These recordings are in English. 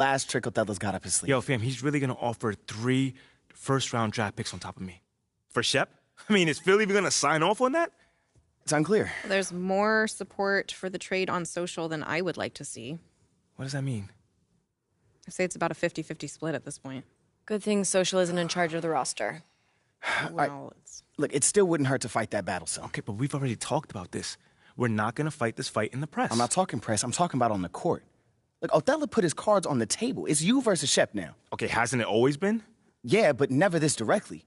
Last trick Othello's got up his sleeve. Yo, fam, he's really going to offer 3 first-round draft picks on top of me. For Shep? I mean, is Philly even going to sign off on that? It's unclear. There's more support for the trade on social than I would like to see. What does that mean? I'd say it's about a 50-50 split at this point. Good thing social isn't in charge of the roster. Well, Look, it still wouldn't hurt to fight that battle, so. Okay, but we've already talked about this. We're not going to fight this fight in the press. I'm not talking press. I'm talking about on the court. Look, Othello put his cards on the table. It's you versus Shep now. Okay, hasn't it always been? Yeah, but never this directly.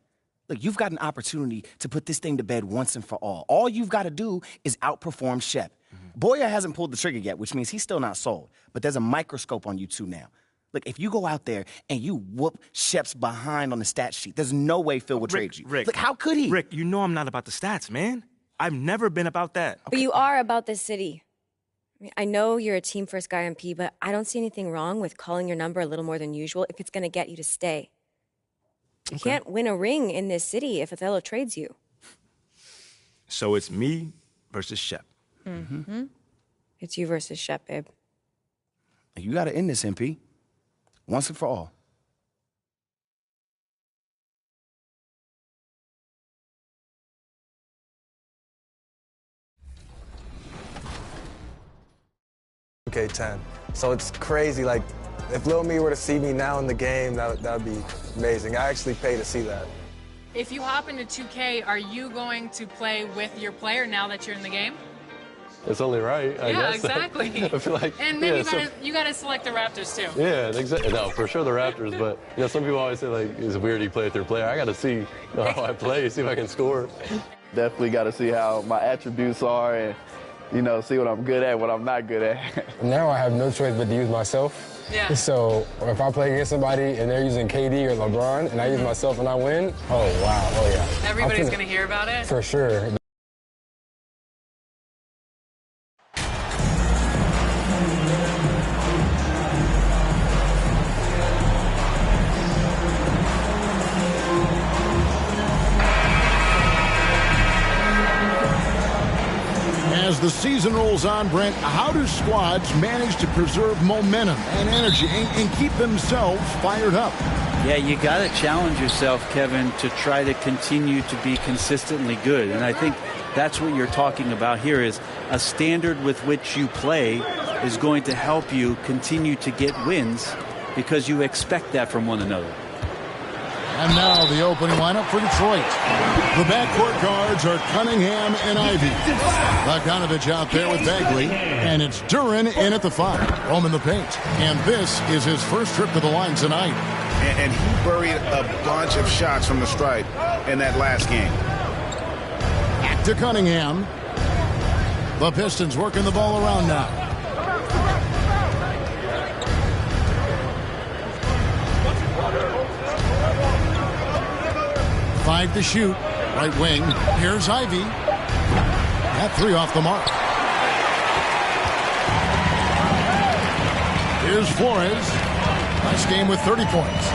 Look, you've got an opportunity to put this thing to bed once and for all. All you've got to do is outperform Shep. Boyer hasn't pulled the trigger yet, which means he's still not sold. But there's a microscope on you two now. Look, if you go out there and you whoop Shep's behind on the stat sheet, there's no way Phil will trade you. Rick, look, how could he? Rick, you know I'm not about the stats, man. I've never been about that. But you are about this city. I know you're a team-first guy on P, but I don't see anything wrong with calling your number a little more than usual if it's going to get you to stay. You can't win a ring in this city if Othello trades you. So it's me versus Shep. It's you versus Shep, babe. You got to end this, MP. Once and for all. Okay, 10. So it's crazy. Like, if Lil Me were to see me now in the game, that would be amazing. I actually pay to see that. If you hop into 2K, are you going to play with your player now that you're in the game? It's only right, I guess. Exactly. I feel like, and then you gotta select the Raptors too. Yeah, exactly. No, for sure the Raptors, but some people always say like it's weird you play with your player. I gotta see how I play, see if I can score. Definitely gotta see how my attributes are and see what I'm good at, what I'm not good at. Now I have no choice but to use myself. Yeah. So if I play against somebody and they're using KD or LeBron and I use myself and I win, oh wow, oh yeah. Everybody's gonna hear about it? For sure. As the season rolls on, Brent, how do squads manage to preserve momentum and energy and keep themselves fired up? Yeah, you got to challenge yourself, Kevin, to try to continue to be consistently good. And I think that's what you're talking about here is a standard with which you play is going to help you continue to get wins because you expect that from one another. And now the opening lineup for Detroit. The backcourt guards are Cunningham and Ivy. Bogdanovich out there with Bagley. And it's Duren in at the 5. Home in the paint. And this is his first trip to the line tonight. And he buried a bunch of shots from the stripe in that last game. Back to Cunningham. The Pistons working the ball around now. 5 to shoot. Right wing. Here's Ivy. That 3 off the mark. Here's Flores. Nice game with 30 points.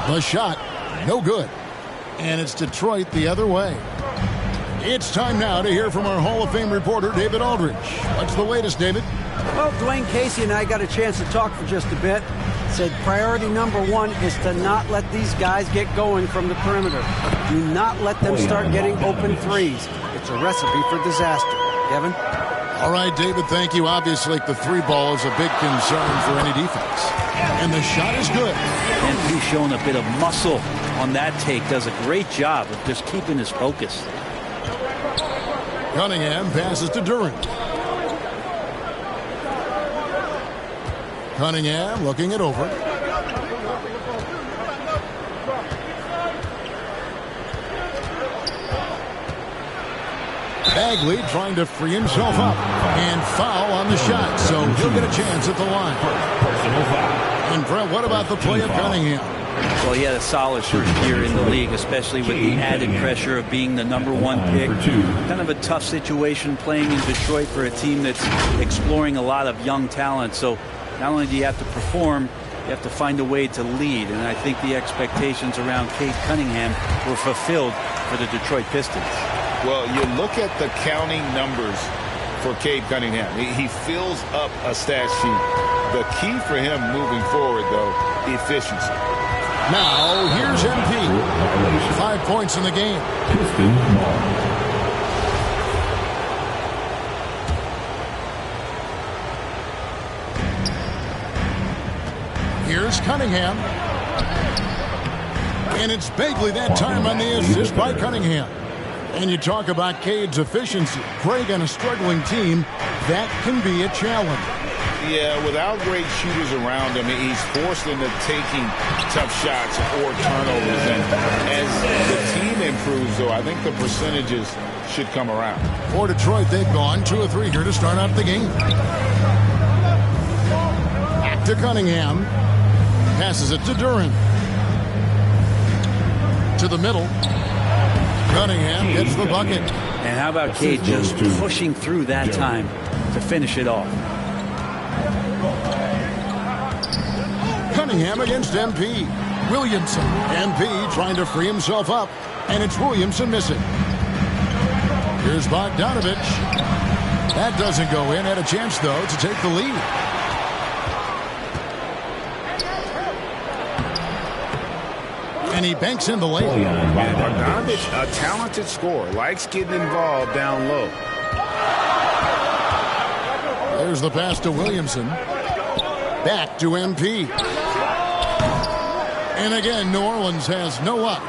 The shot. No good. And it's Detroit the other way. It's time now to hear from our Hall of Fame reporter, David Aldridge. What's the latest, David? Well, Dwayne Casey and I got a chance to talk for just a bit. Said priority number 1 is to not let these guys get going from the perimeter. Do not let them start getting open threes. It's a recipe for disaster. Kevin? All right, David, thank you. Obviously, the 3 ball is a big concern for any defense. And the shot is good. And he's showing a bit of muscle on that take. Does a great job of just keeping his focus. Cunningham passes to Duren. Cunningham looking it over. Bagley trying to free himself up. And foul on the shot, so he'll get a chance at the line. And Brett, what about the play of Cunningham? Well, he had a solid first year in the league, especially with the added pressure of being the #1 pick. Kind of a tough situation playing in Detroit for a team that's exploring a lot of young talent. So not only do you have to perform, you have to find a way to lead. And I think the expectations around Cade Cunningham were fulfilled for the Detroit Pistons. Well, you look at the counting numbers for Cade Cunningham. He fills up a stat sheet. The key for him moving forward, though, efficiency. Now, here's MP. 5 points in the game. Here's Cunningham. And it's Bagley that time on the assist by Cunningham. And you talk about Cade's efficiency. Greg, on a struggling team, that can be a challenge. Yeah, without great shooters around him, he's forced into taking tough shots or turnovers. And as the team improves, though, I think the percentages should come around. For Detroit, they've gone 2 of 3 here to start out the game. Back to Cunningham. Passes it to Duren. To the middle. Cunningham gets the bucket. And how about Cade just pushing through that time to finish it off? Cunningham against MP. Williamson. MP trying to free himself up. And it's Williamson missing. Here's Bogdanovich. That doesn't go in. Had a chance, though, to take the lead. And he banks in the layup. Bogdanovich, a talented scorer, likes getting involved down low. There's the pass to Williamson. Back to MP. And again, New Orleans has no luck.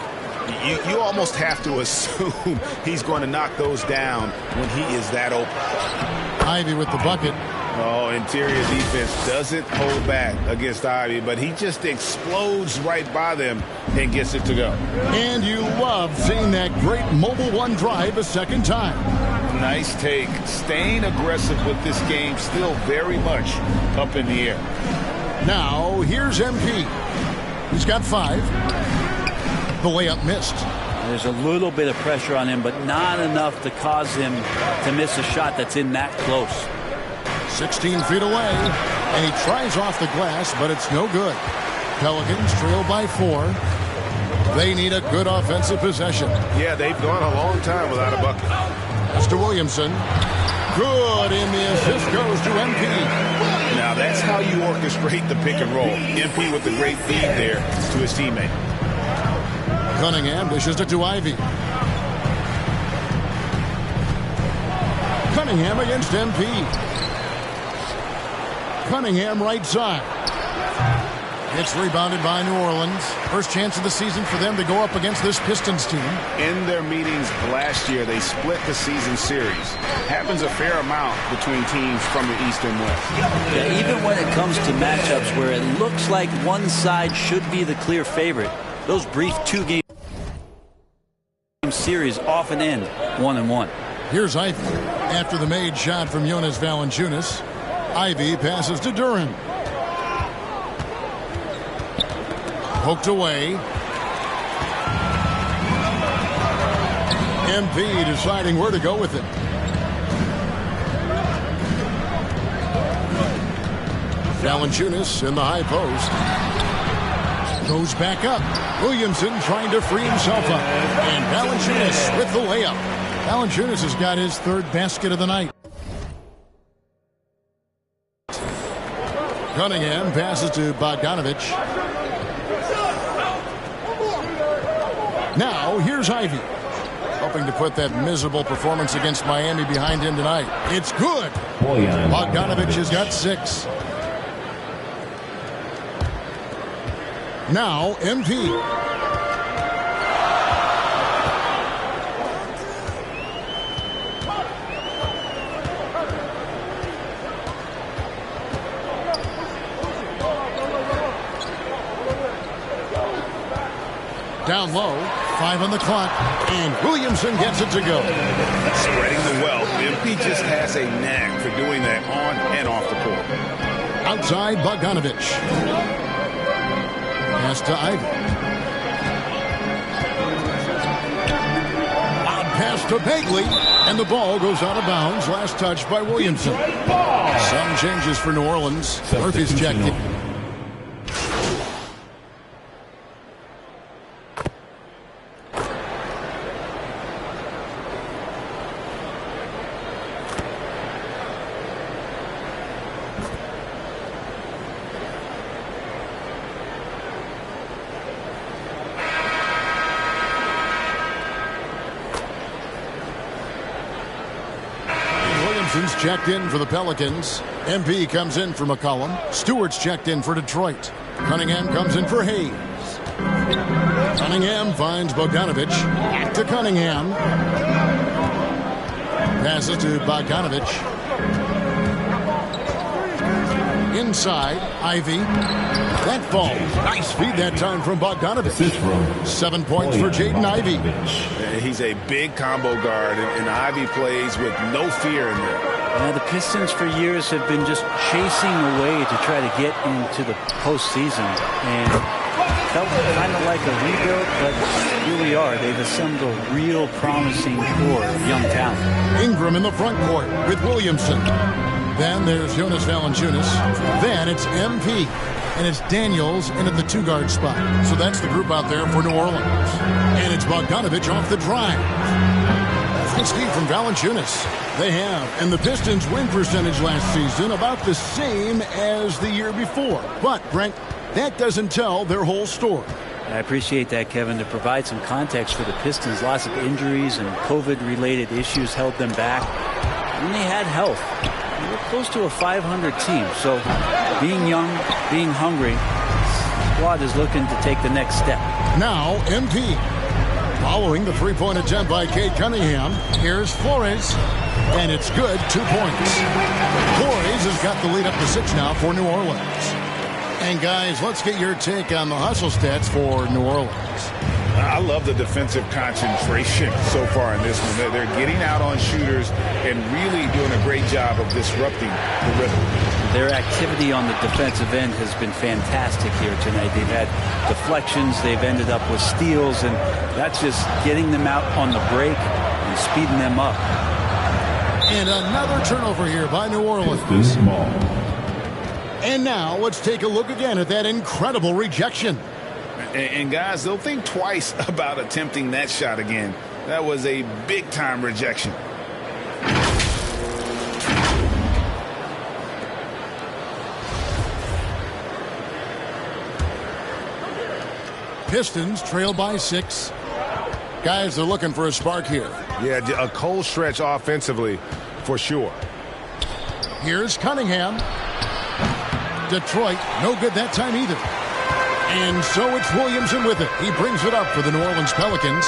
You almost have to assume he's going to knock those down when he is that open. Ivy with the bucket. Oh, interior defense doesn't hold back against Ivy, but he just explodes right by them and gets it to go. And you love seeing that great mobile one drive a second time. Nice take. Staying aggressive with this game, still very much up in the air. Now, here's MP. He's got 5. The layup missed. There's a little bit of pressure on him, but not enough to cause him to miss a shot that's in that close. 16 feet away, and he tries off the glass, but it's no good. Pelicans trail by 4. They need a good offensive possession. Yeah, they've gone a long time without a bucket. That's to Williamson. Good, and the assist goes to MP. Now, that's how you orchestrate the pick and roll. MP with the great feed there to his teammate. Cunningham dishes it to Ivy. Cunningham against MP. Cunningham right side. It's rebounded by New Orleans. First chance of the season for them to go up against this Pistons team. In their meetings last year, they split the season series. Happens a fair amount between teams from the East and West. Yeah, even when it comes to matchups where it looks like one side should be the clear favorite, those brief 2-game series often end 1-1. Here's Ivy. After the made shot from Jonas Valanciunas, Ivy passes to Duren. Poked away. MP deciding where to go with it. Valanciunas in the high post. Goes back up. Williamson trying to free himself up. And Valanciunas with the layup. Valanciunas has got his 3rd basket of the night. Cunningham passes to Bogdanovich. Now, here's Ivy. Hoping to put that miserable performance against Miami behind him tonight. It's good. Bogdanovich has got 6. Now, MP. Down low, 5 on the clock, and Williamson gets it to go. Spreading the wealth. MP just has a knack for doing that on and off the court. Outside, Bogdanovich. Pass to Ivy. Odd pass to Bagley, and the ball goes out of bounds. Last touch by Williamson. Some changes for New Orleans. Murphy's checked in. Williamson's checked in for the Pelicans. MP comes in for McCollum. Stewart's checked in for Detroit. Cunningham comes in for Hayes. Cunningham finds Bogdanovich. To Cunningham. Passes to Bogdanovich. Inside, Ivy. That falls. Nice feed that time from Bogdanovich. 7 points for Jaden Ivey. He's a big combo guard, and Ivy plays with no fear in there. The Pistons for years have been just chasing away to try to get into the postseason. And felt kind of like a rebuild, but here we are. They've assembled a real promising core of young talent. Ingram in the front court with Williamson. Then there's Jonas Valanciunas. Then it's MP. And it's Daniels in at the 2-guard spot. So that's the group out there for New Orleans. And it's Bogdanovich off the drive. Nice feed from Valanciunas. They have. And the Pistons' win percentage last season about the same as the year before. But, Brent, that doesn't tell their whole story. I appreciate that, Kevin. To provide some context for the Pistons, lots of injuries and COVID-related issues held them back. When they had health, they were close to a 500 team. So being young, being hungry, the squad is looking to take the next step. Now, MP. Following the three-point attempt by Cade Cunningham, here's Flores. And it's good, 2 points. Flores has got the lead up to 6 now for New Orleans. And guys, let's get your take on the hustle stats for New Orleans. I love the defensive concentration so far in this one. They're getting out on shooters and really doing a great job of disrupting the rhythm. Their activity on the defensive end has been fantastic here tonight. They've had deflections, they've ended up with steals, and that's just getting them out on the break and speeding them up. And another turnover here by New Orleans. And now let's take a look again at that incredible rejection. And guys, they'll think twice about attempting that shot again. That was a big-time rejection. Pistons trail by 6. Guys, they're looking for a spark here. Yeah, a cold stretch offensively, for sure. Here's Cunningham. Detroit, no good that time either. And so it's Williamson with it. He brings it up for the New Orleans Pelicans.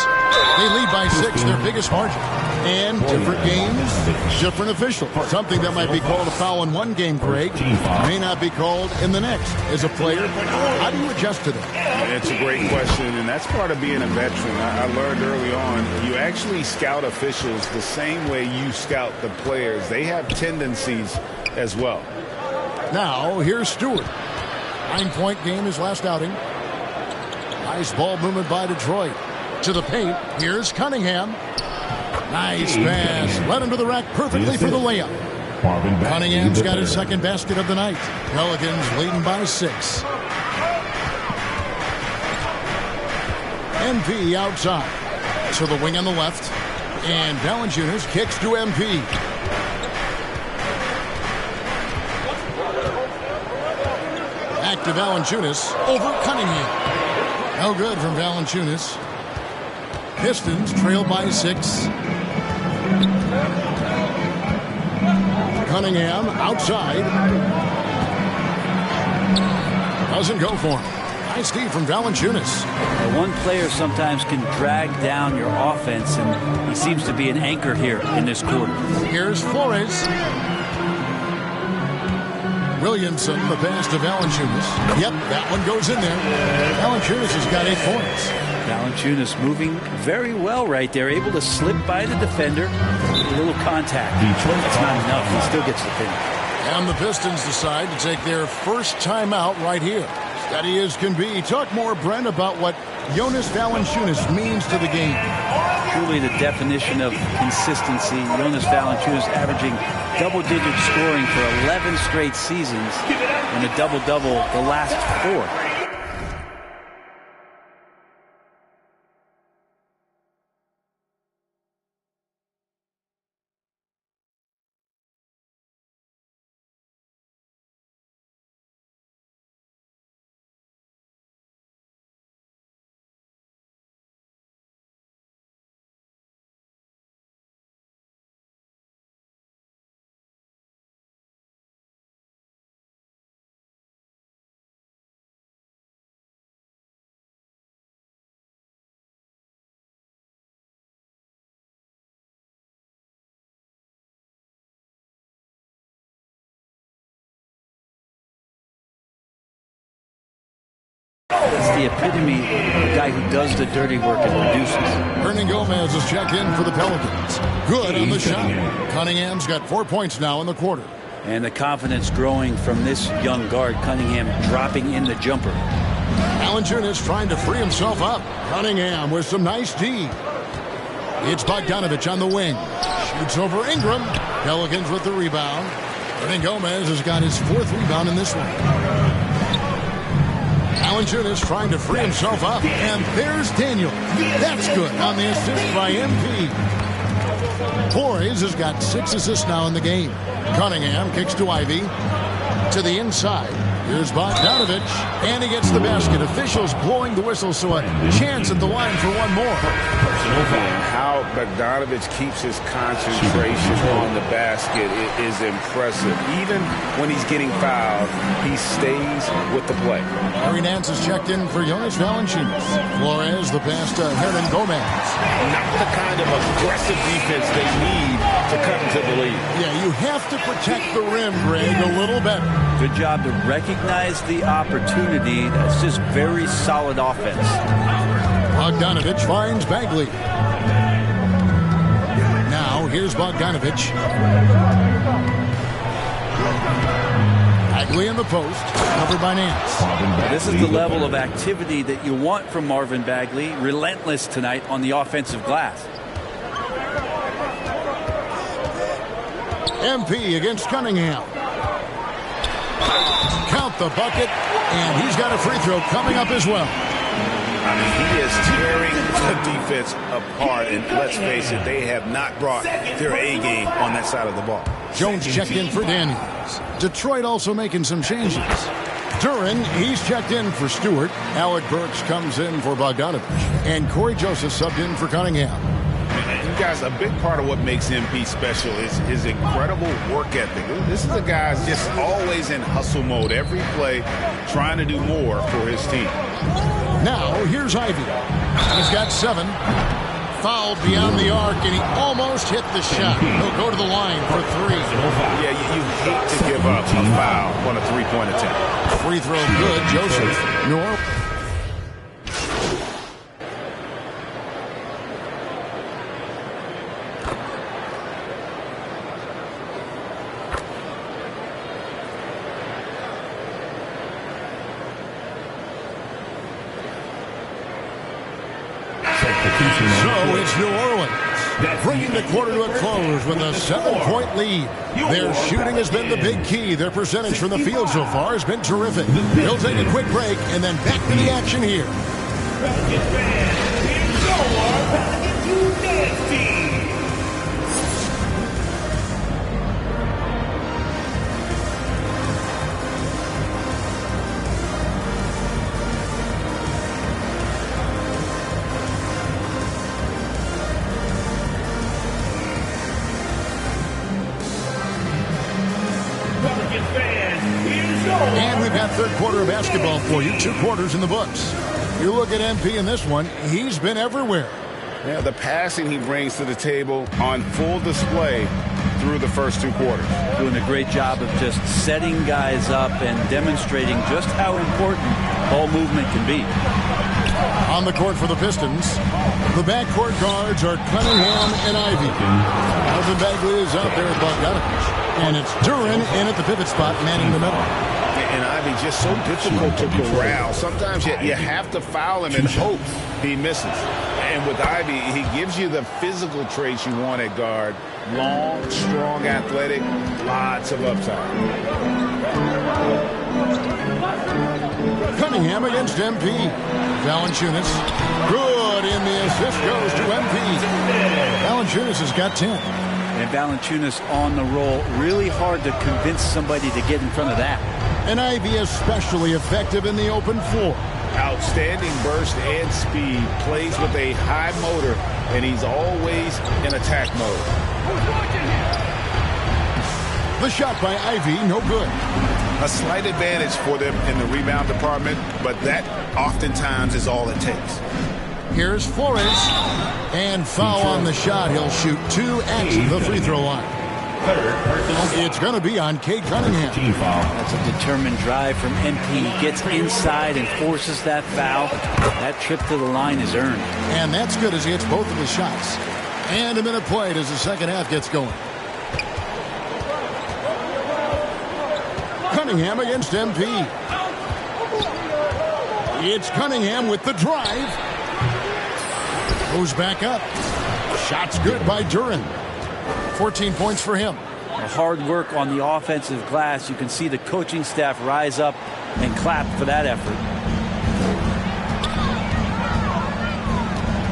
They lead by 6, their biggest margin. And different games, different officials. Something that might be called a foul in one game, Craig, may not be called in the next. As a player, how do you adjust to that? It's a great question, and that's part of being a veteran. I learned early on, you actually scout officials the same way you scout the players. They have tendencies as well. Now, here's Stewart. 9-point game his last outing. Nice ball movement by Detroit. To the paint, here's Cunningham. Nice pass. Led him to the rack perfectly for the layup. Cunningham's got his second basket of the night. Pelicans leading by 6. MP outside. To the wing on the left. And Valanciunas kicks to MP. Back to Valanciunas over Cunningham. No good from Valanciunas. Pistons trail by 6. Cunningham outside. Doesn't go for him. Nice D from Valanciunas. One player sometimes can drag down your offense, and he seems to be an anchor here in this quarter. Here's Flores. Williamson, the pass to Valanciunas. Yep, that one goes in there. Valanciunas has got 8 points. Valanciunas moving very well right there, able to slip by the defender. A little contact. That's not enough. He still gets the finish. And the Pistons decide to take their first timeout right here. Steady as can be. Talk more, Brent, about what Jonas Valanciunas means to the game. Truly the definition of consistency. Jonas Valanciunas averaging double-digit scoring for 11 straight seasons and a double-double the last 4. That's the epitome of a guy who does the dirty work and produces. Hernan Gomez is checked in for the Pelicans. Good on the shot. Cunningham's got 4 points now in the quarter. And the confidence growing from this young guard, Cunningham dropping in the jumper. Valanciunas trying to free himself up. Cunningham with some nice D. It's Bogdanovich on the wing. Shoots over Ingram. Pelicans with the rebound. Hernan Gomez has got his 4th rebound in this one. Valanciunas trying to free himself up. And there's Daniel. That's good on the assist by MP. Torres has got 6 assists now in the game. Cunningham kicks to Ivy. To the inside. Here's Bogdanovich. And he gets the basket. Officials blowing the whistle, so a chance at the line for one more. How Bogdanovich keeps his concentration on the basket is impressive. Even when he's getting fouled, he stays with the play. Larry Nance is checked in for Jonas Valanciunas. Flores the pass to Hernan Gomez. Not the kind of aggressive defense they need to cut into the lead. Yeah, you have to protect the rim, Greg, a little better. Good job to recognize the opportunity. That's just very solid offense. Bogdanovich finds Bagley. Now, here's Bogdanovich. Bagley in the post, covered by Nance. This is the level of activity that you want from Marvin Bagley. Relentless tonight on the offensive glass. MP against Cunningham. Count the bucket, and he's got a free throw coming up as well. I mean, he is tearing the defense apart, and let's face it, they have not brought their A game on that side of the ball. Jones checked in for Daniels. Detroit also making some changes. Duran, he's checked in for Stewart. Alec Burks comes in for Bogdanovich. And Corey Joseph subbed in for Cunningham. You guys, a big part of what makes MP special is his incredible work ethic. This is a guy just always in hustle mode, every play trying to do more for his team. Now, here's Ivy. He's got 7. Fouled beyond the arc, and he almost hit the shot. He'll go to the line for 3. Yeah, you hate to give up a foul on a 3-point attempt. Free throw good, Joseph. Nor. So it's New Orleans, bringing the quarter to a close with a 7-point lead. Their shooting has been the big key. Their percentage from the field so far has been terrific. They'll take a quick break and then back to the action here. And we've got third quarter of basketball for you. 2 quarters in the books. You look at MP in this one, he's been everywhere. Yeah, the passing he brings to the table on full display through the first 2 quarters. Doing a great job of just setting guys up and demonstrating just how important ball movement can be. On the court for the Pistons, the backcourt guards are Cunningham and Ivy. Marvin Bagley is out there at Bogdanovich. And it's Duran in at the pivot spot, manning the middle. And Ivy just so difficult to corral. Sometimes you have to foul him and hope he misses. And with Ivy, he gives you the physical traits you want at guard. Long, strong, athletic, lots of upside. Cunningham against MP. Valanciunas. Good, and the assist goes to MP. Valanciunas has got 10. And Valanciunas on the roll. Really hard to convince somebody to get in front of that. And Ivy especially effective in the open floor. Outstanding burst and speed. Plays with a high motor, and he's always in attack mode. The shot by Ivy, no good. A slight advantage for them in the rebound department, but that oftentimes is all it takes. Here's Flores. And foul on the shot. He'll shoot 2 at the free throw line. It's going to be on Cade Cunningham. That's a determined drive from MP. He gets inside and forces that foul. That trip to the line is earned. And that's good as he hits both of his shots. And a minute played as the second half gets going. Cunningham against MP. It's Cunningham with the drive. Goes back up. Shot's good by Duren. 14 points for him. Hard work on the offensive glass. You can see the coaching staff rise up and clap for that effort.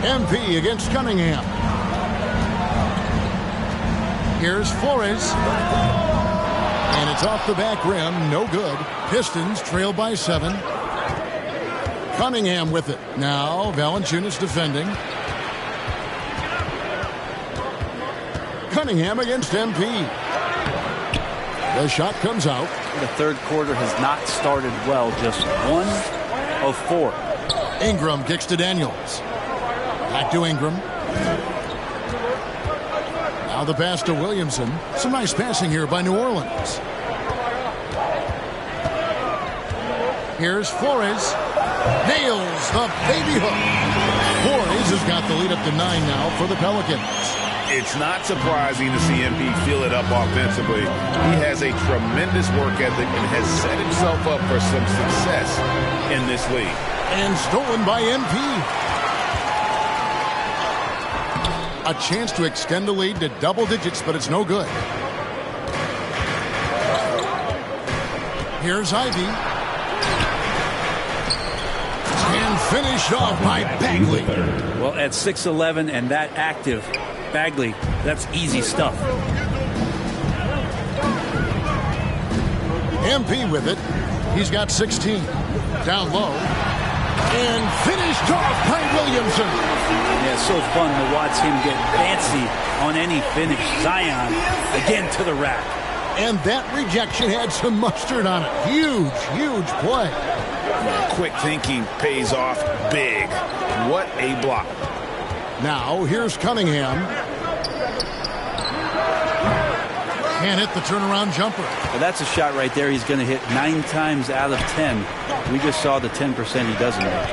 MP against Cunningham. Here's Flores. And it's off the back rim. No good. Pistons trail by 7. Cunningham with it. Now Valanciunas defending. Cunningham against MP. The shot comes out. The third quarter has not started well. Just 1 of 4. Ingram kicks to Daniels. Back to Ingram. Now the pass to Williamson. Some nice passing here by New Orleans. Here's Flores. Nails the baby hook. Flores has got the lead up to 9 now for the Pelicans. It's not surprising to see MP fill it up offensively. He has a tremendous work ethic and has set himself up for some success in this league. And stolen by MP. A chance to extend the lead to double digits, but it's no good. Here's Ivy. And finished off by Bagley. Well, at 6'11" and that active, Bagley, that's easy stuff. MP with it. He's got 16. Down low. And finished off by Williamson. Yeah, it's so fun to watch him get fancy on any finish. Zion, again to the rack. And that rejection had some mustard on it. Huge, huge play. Quick thinking pays off big. What a block. Now, here's Cunningham. Can't hit the turnaround jumper. Well, that's a shot right there he's going to hit 9 times out of 10. We just saw the 10% he doesn't make.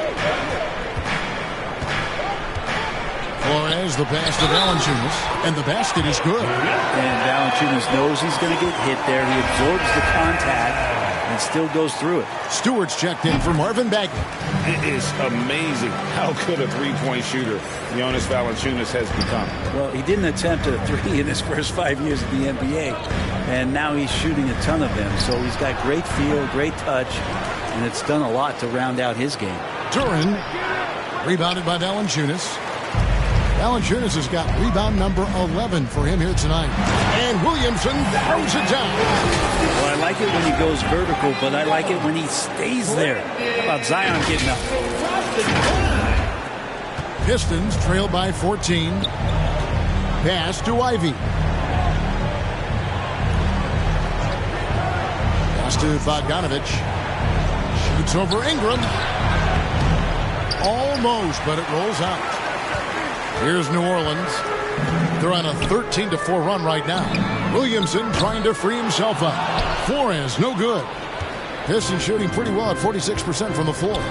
Flores, the pass to Valanciunas, and the basket is good. And Valanciunas knows he's going to get hit there. He absorbs the contact and still goes through it. Stewart's checked in for Marvin Bagley. It is amazing how good a three-point shooter Jonas Valanciunas has become. Well, he didn't attempt a 3 in his first 5 years in the NBA, and now he's shooting a ton of them. So he's got great feel, great touch, and it's done a lot to round out his game. Duren, rebounded by Valanciunas. Valanciunas has got rebound number 11 for him here tonight. And Williamson throws it down. Well, I like it when he goes vertical, but I like it when he stays there. How about Zion getting up? Pistons trail by 14. Pass to Ivy. Pass to Bogdanovich. Shoots over Ingram. Almost, but it rolls out. Here's New Orleans. They're on a 13-4 run right now. Williamson trying to free himself up. Flores, no good. Pistons shooting pretty well at 46% from the floor.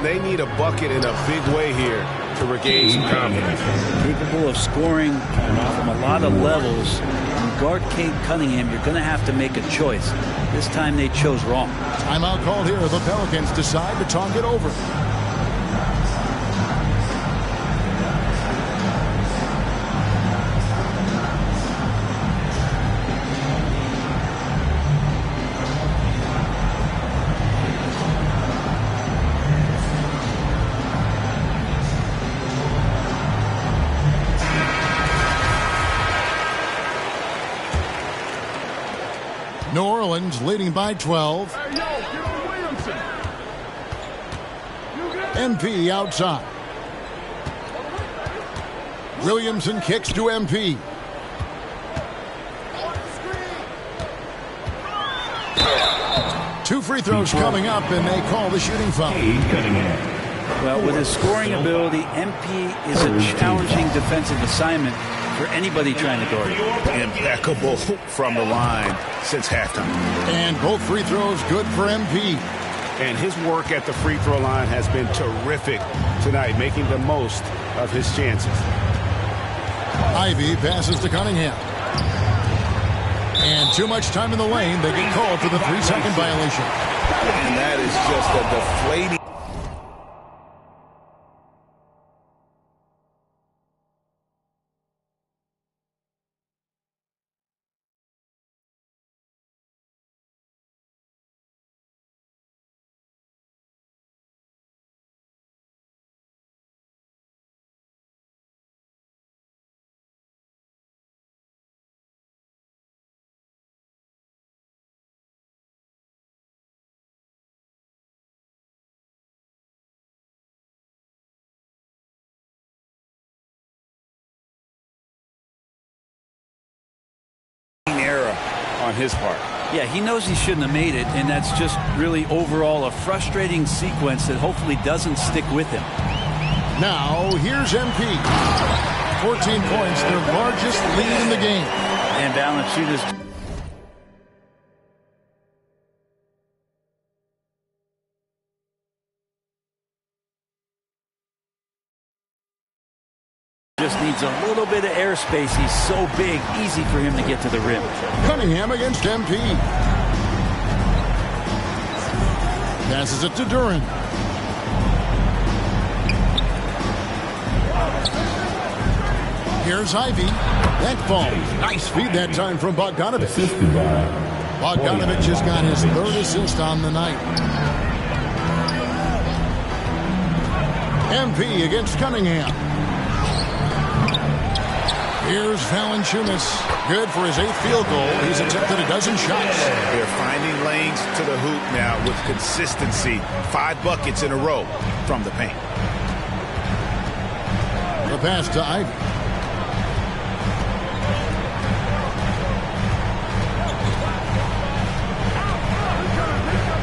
They need a bucket in a big way here to regain some confidence. Capable of scoring from a lot of levels. You guard Cade Cunningham, you're going to have to make a choice. This time they chose wrong. Timeout called here. The Pelicans decide to talk it over. New Orleans leading by 12. MP outside. Williamson kicks to MP. Two free throws coming up, and they call the shooting foul. Well, with his scoring ability, MP is a challenging defensive assignment. for anybody trying to guard him. Impeccable from the line since halftime. And both free throws good for MP. And his work at the free throw line has been terrific tonight, making the most of his chances. Ivy passes to Cunningham. And too much time in the lane. They get called for the 3-second violation. And that is just a deflating. Error on his part. Yeah, he knows he shouldn't have made it, and that's just really overall a frustrating sequence that hopefully doesn't stick with him. Now, here's MP. 14 points, their largest lead in the game. And Valanciunas just needs a little bit of airspace. He's so big, easy for him to get to the rim. Cunningham against MP. Passes it to Duren. Here's Ivy. That falls. Nice feed that time from Bogdanovic. Bogdanovic has got his 3rd assist on the night. MP against Cunningham. Here's Valanciunas. Good for his 8th field goal. He's attempted a dozen shots. They're finding lanes to the hoop now with consistency. 5 buckets in a row from the paint. The pass to Ivy.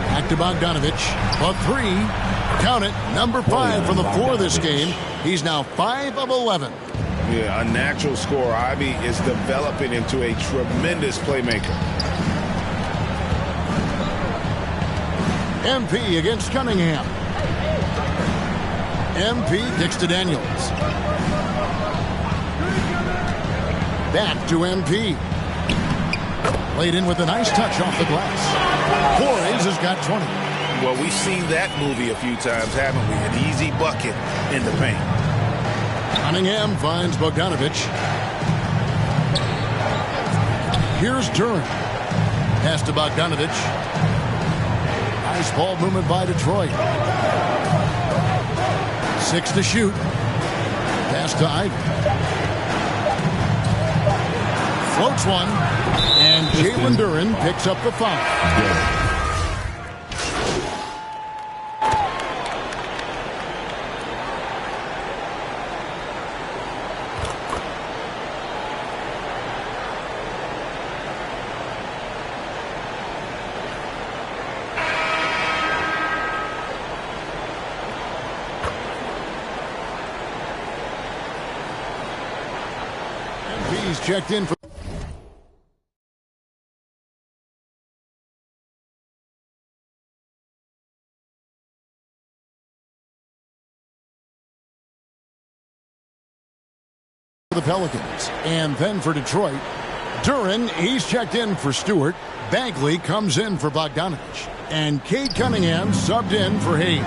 Back to Bogdanovic. A 3. Count it. Number 5 from the floor this game. He's now 5 of 11. Yeah, a natural scorer. Ivy is developing into a tremendous playmaker. MP against Cunningham. MP kicks to Daniels. Back to MP. Played in with a nice touch off the glass. Flores has got 20. Well, we've seen that movie a few times, haven't we? An easy bucket in the paint. Cunningham finds Bogdanovic. Here's Duren. Pass to Bogdanovic. Nice ball movement by Detroit. 6 to shoot. Pass to Ivy. Floats one. And Jalen Duren picks up the foul. He's checked in for the Pelicans. And then for Detroit, Duren, he's checked in for Stewart. Bagley comes in for Bogdanovic. And Cade Cunningham subbed in for Hayes.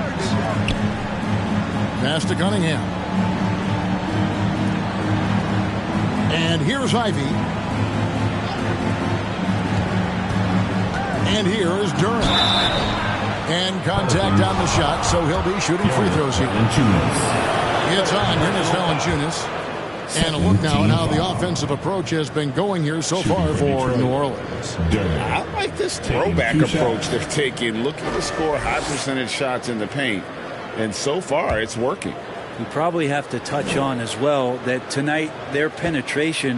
Pass to Cunningham. And here's Ivy. And here is Duren. And contact on the shot, so he'll be shooting free throws here. It's on Jonas Valanciunas. And a look now at how the offensive approach has been going here so far for New Orleans. I like this throwback approach they're taking, looking to score high percentage shots in the paint. And so far, it's working. You probably have to touch on as well that tonight their penetration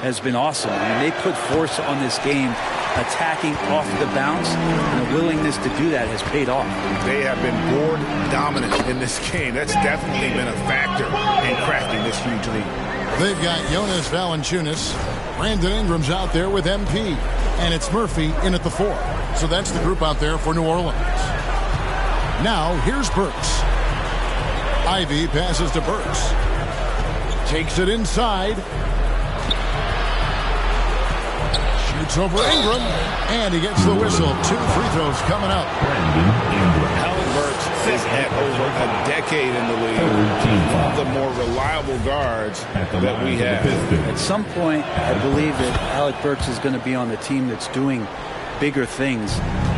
has been awesome. I mean, they put force on this game, attacking off the bounce, and the willingness to do that has paid off. They have been board dominant in this game. That's definitely been a factor in cracking this huge lead. They've got Jonas Valanciunas. Brandon Ingram's out there with MP. And it's Murphy in at the 4. So that's the group out there for New Orleans. Now, here's Burks. Ivy passes to Burks. Takes it inside. Shoots over Ingram. And he gets the whistle. 2 free throws coming up. Alec Burks is at over a decade in the league. One of the more reliable guards that we have. At some point, I believe that Alec Burks is going to be on the team that's doing bigger things.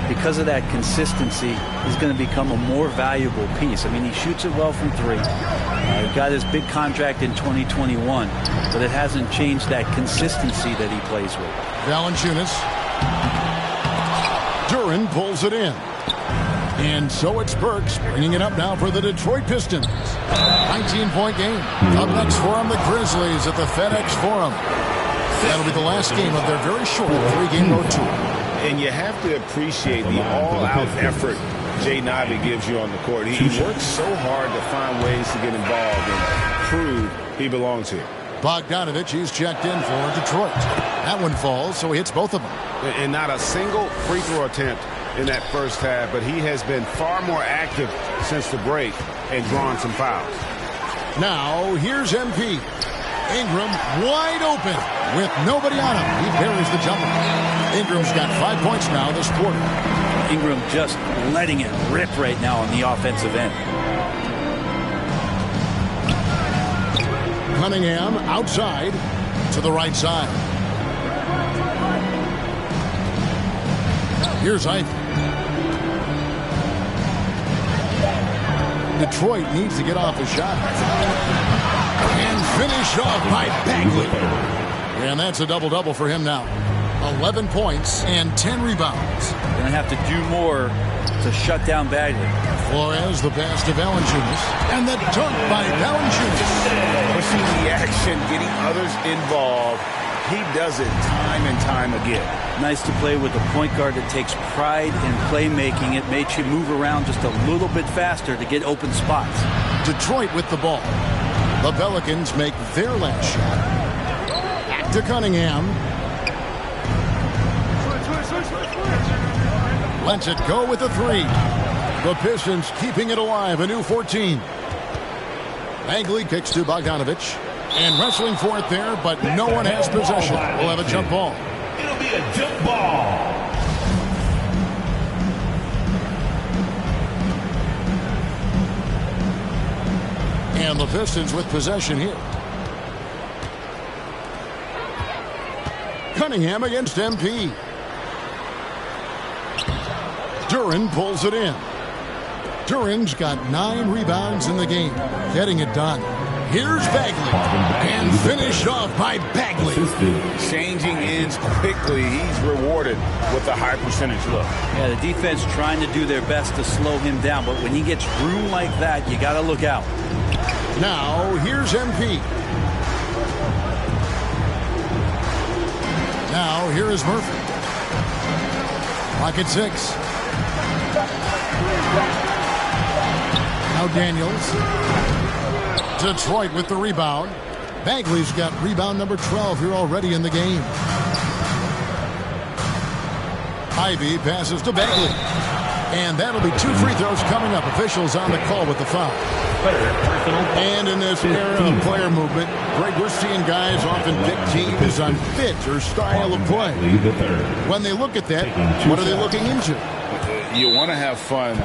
Because of that consistency, he's going to become a more valuable piece. I mean, he shoots it well from 3. He got his big contract in 2021, but it hasn't changed that consistency that he plays with. Valanciunas. Duren pulls it in. And so it's Burks bringing it up now for the Detroit Pistons. 19-point game. Up next for them, the Grizzlies at the FedEx Forum. That'll be the last game of their very short 3-game road tour. And you have to appreciate the all-out effort Jaden Ivey gives you on the court. He works so hard to find ways to get involved and prove he belongs here. Bogdanovich, he's checked in for Detroit. That one falls, so he hits both of them. And not a single free throw attempt in that first half, but he has been far more active since the break and drawn some fouls. Now, here's MP. Ingram wide open with nobody on him. He buries the jumper. Ingram's got 5 points now this quarter. Ingram just letting it rip right now on the offensive end. Cunningham outside to the right side. Here's Ivy. Detroit needs to get off a shot. And finished off by Bagley. And that's a double-double for him now. 11 points and 10 rebounds. Going to have to do more to shut down Bagley. Flores, the pass to Valanciunas. And the dunk by Valanciunas. Pushing the action, getting others involved. He does it time and time again. Nice to play with a point guard that takes pride in playmaking. It makes you move around just a little bit faster to get open spots. Detroit with the ball. The Pelicans make their last shot. Back to Cunningham. Lets it go with a 3. The Pistons keeping it alive, a new 14. Bagley kicks to Bogdanovich. And wrestling for it there, but no one has possession. We'll have a jump ball. It'll be a jump ball. And the Pistons with possession here. Cunningham against MP. Duren pulls it in. Duren's got 9 rebounds in the game, getting it done. Here's Bagley, and finished off by Bagley. Changing ends quickly. He's rewarded with a high percentage look. Yeah, the defense trying to do their best to slow him down, but when he gets room like that, you got to look out. Now, here's MP. Now, here is Murphy. Pocket 6. Now Daniels. Detroit with the rebound. Bagley's got rebound number 12 here already in the game. Ivy passes to Bagley. And that'll be 2 free throws coming up. Officials on the call with the foul. And in this era of player movement, Greg, we're seeing guys often pick teams on fit or style of play. When they look at that, what are they looking into? You want to have fun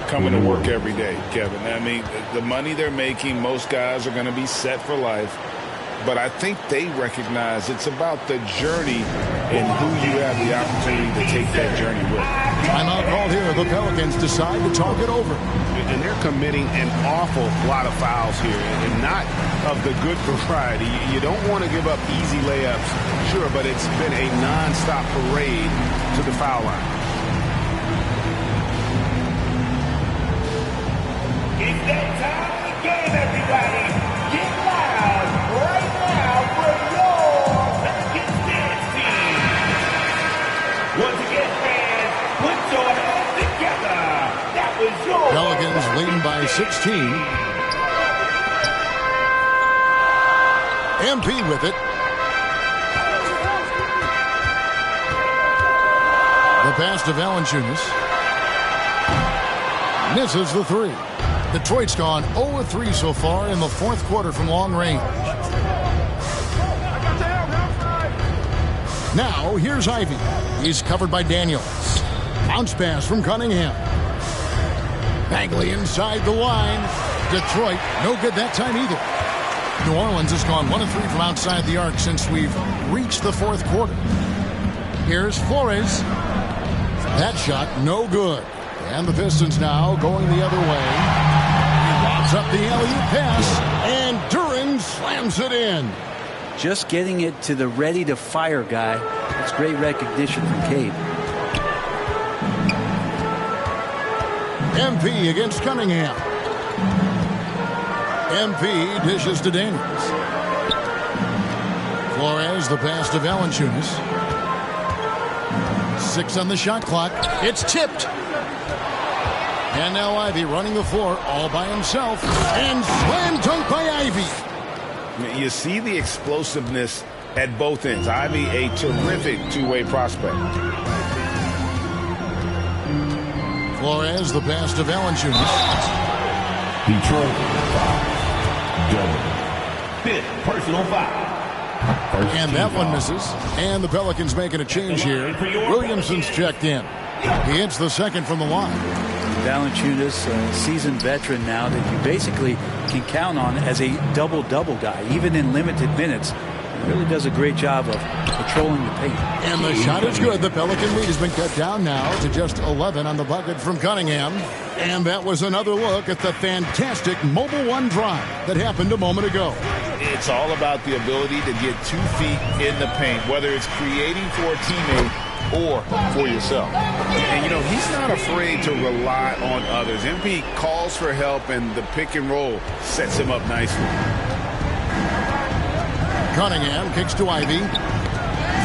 coming to work every day, Kevin. I mean, the money they're making, most guys are going to be set for life. But I think they recognize it's about the journey and who you have the opportunity to take that journey with. Timeout called here. The Pelicans decide to talk it over. And they're committing an awful lot of fouls here, and not of the good variety. You don't want to give up easy layups, sure, but it's been a nonstop parade to the foul line. It's that time of the game, everybody. Get loud right now for your Pelicans dance team. Once again, fans, put your hands together. That was your Pelicans leading by 16. MP with it. The pass to Valanciunas. Misses the three. Detroit's gone 0-3 so far in the fourth quarter from long range. Now, here's Ivy. He's covered by Daniels. Bounce pass from Cunningham. Bagley inside the line. Detroit, no good that time either. New Orleans has gone 1-3 from outside the arc since we've reached the fourth quarter. Here's Flores. That shot, no good. And the Pistons now going the other way. He lobs up the alley-oop pass, and Duren slams it in. Just getting it to the ready-to-fire guy. That's great recognition from Cade. MP against Cunningham. MP dishes to Daniels. Flores, the pass to Valanciunas. 6 on the shot clock. It's tipped. And now Ivy running the floor all by himself. And slam dunk by Ivy. You see the explosiveness at both ends. Ivy, a terrific two-way prospect. Flores, the pass to Valanciunas. Detroit, double. 5th personal foul. And that one misses. And the Pelicans making a change here. Williamson's checked in. He hits the second from the line. Valanciunas, a seasoned veteran now that you basically can count on as a double-double guy, even in limited minutes. He really does a great job of patrolling the paint. And the shot is good. The Pelican lead has been cut down now to just 11 on the bucket from Cunningham. And that was another look at the fantastic Mobile One drive that happened a moment ago. It's all about the ability to get 2 feet in the paint, whether it's creating for a teammate or for yourself. And, you know, he's not afraid to rely on others. MP calls for help, and the pick and roll sets him up nicely. Cunningham kicks to Ivy.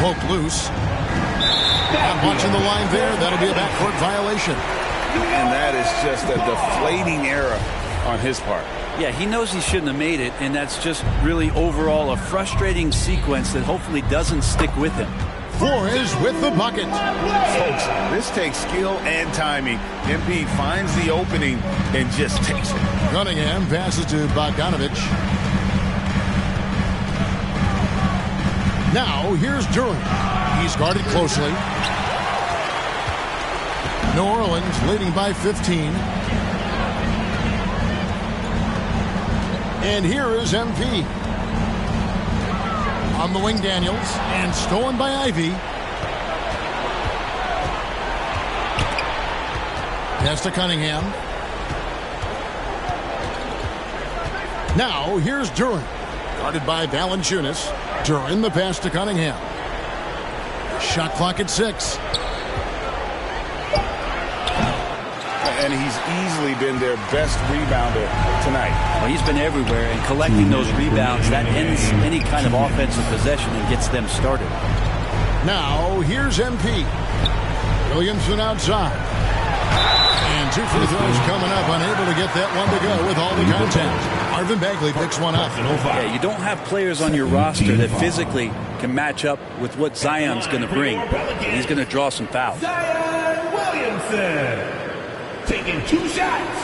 Poked loose. And watching the line there, that'll be a backcourt violation. And that is just a deflating error on his part. Yeah, he knows he shouldn't have made it, and that's just really overall a frustrating sequence that hopefully doesn't stick with him. Flores with the bucket. Folks, this takes skill and timing. MP finds the opening and just takes it. Cunningham passes to Bogdanovich. Now, here's Duren. He's guarded closely. New Orleans leading by 15. And here is MP. On the wing, Daniels. And stolen by Ivy. Pass to Cunningham. Now, here's Duren. Guarded by Valanciunas. Duren, the pass to Cunningham. Shot clock at 6. And he's easily been their best rebounder tonight. Well, he's been everywhere, and collecting those rebounds, that ends any kind of offensive possession and gets them started. Now, here's MP. Williamson outside. And 2 free throws coming up, unable to get that one to go with all the contact. Marvin Bagley picks one up. Yeah, you don't have players on your roster that physically can match up with what Zion's going to bring. He's going to draw some fouls. Zion Williamson taking 2 shots.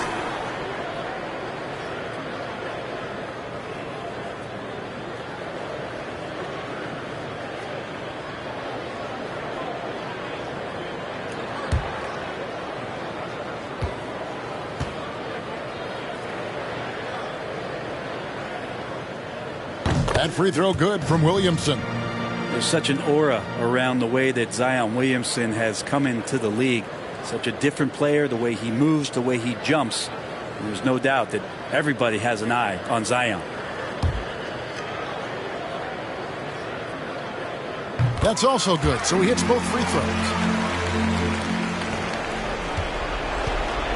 That free throw good from Williamson. There's such an aura around the way that Zion Williamson has come into the league. Such a different player, the way he moves, the way he jumps. There's no doubt that everybody has an eye on Zion. That's also good, so he hits both free throws.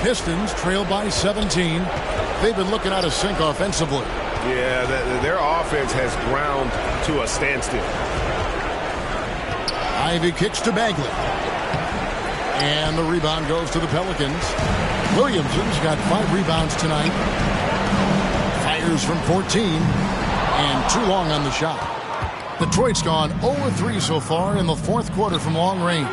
Pistons trail by 17. They've been looking out of sync offensively. Yeah, their offense has ground to a standstill. Ivy kicks to Bagley. And the rebound goes to the Pelicans. Williamson's got 5 rebounds tonight. Fires from 14. and too long on the shot. Detroit's gone 0-3 so far in the fourth quarter from long range.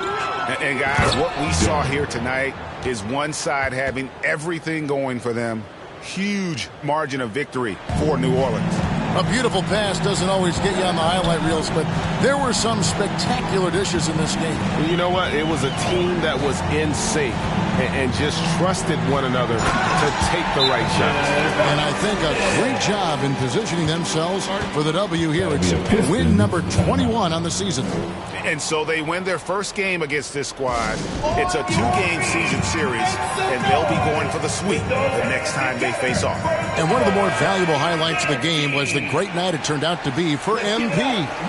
And guys, what we saw here tonight is one side having everything going for them. Huge margin of victory for New Orleans. A beautiful pass doesn't always get you on the highlight reels, but there were some spectacular dishes in this game. You know what? It was a team that was in sync and just trusted one another to take the right shots. And I think a great job in positioning themselves for the W here. It's win number 21 on the season. And so they win their first game against this squad. It's a 2-game season series, and they'll be going for the sweep the next time they face off. And one of the more valuable highlights of the game was the great night it turned out to be for MP.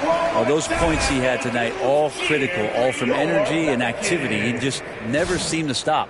Well, those points he had tonight, all critical, all from energy and activity. He just never seemed to stop.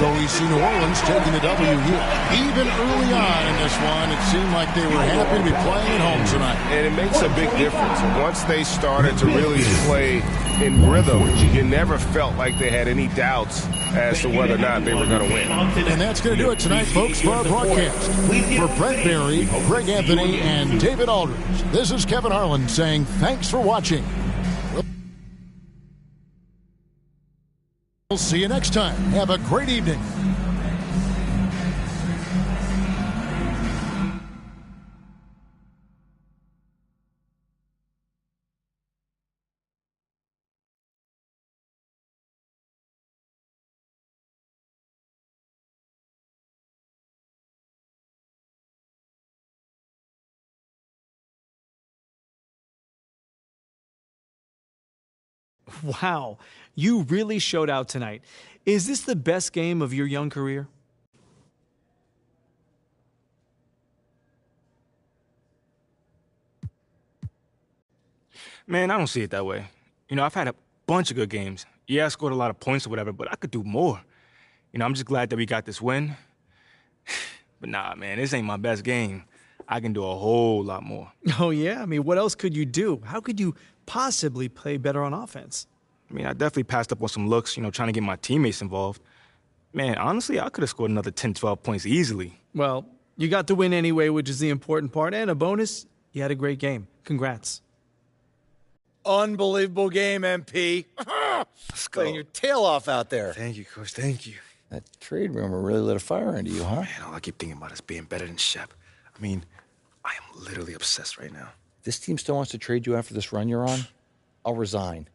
So we see New Orleans taking the W here. Even early on in this one, it seemed like they were happy to be playing at home tonight. And it makes a big difference. Once they started to really play in rhythm, you never felt like they had any doubts as to whether or not they were going to win. And that's going to do it tonight, folks, for our broadcast. For Brent Berry, Greg Anthony, and David Aldridge, this is Kevin Harlan saying thanks for watching. We'll see you next time. Have a great evening. Wow, you really showed out tonight. Is this the best game of your young career? Man, I don't see it that way. You know, I've had a bunch of good games. Yeah, I scored a lot of points or whatever, but I could do more. You know, I'm just glad that we got this win. But nah, man, this ain't my best game. I can do a whole lot more. Oh, yeah? I mean, what else could you do? How could you possibly play better on offense? I mean, I definitely passed up on some looks, you know, trying to get my teammates involved. Man, honestly, I could have scored another 10, 12 points easily. Well, you got the win anyway, which is the important part. And a bonus, you had a great game. Congrats. Unbelievable game, MP. Let's go. Playing your tail off out there. Thank you, Coach. Thank you. That trade rumor really lit a fire into you, huh? Man, all I keep thinking about is being better than Shep. I mean, I am literally obsessed right now. This team still wants to trade you after this run you're on? I'll resign.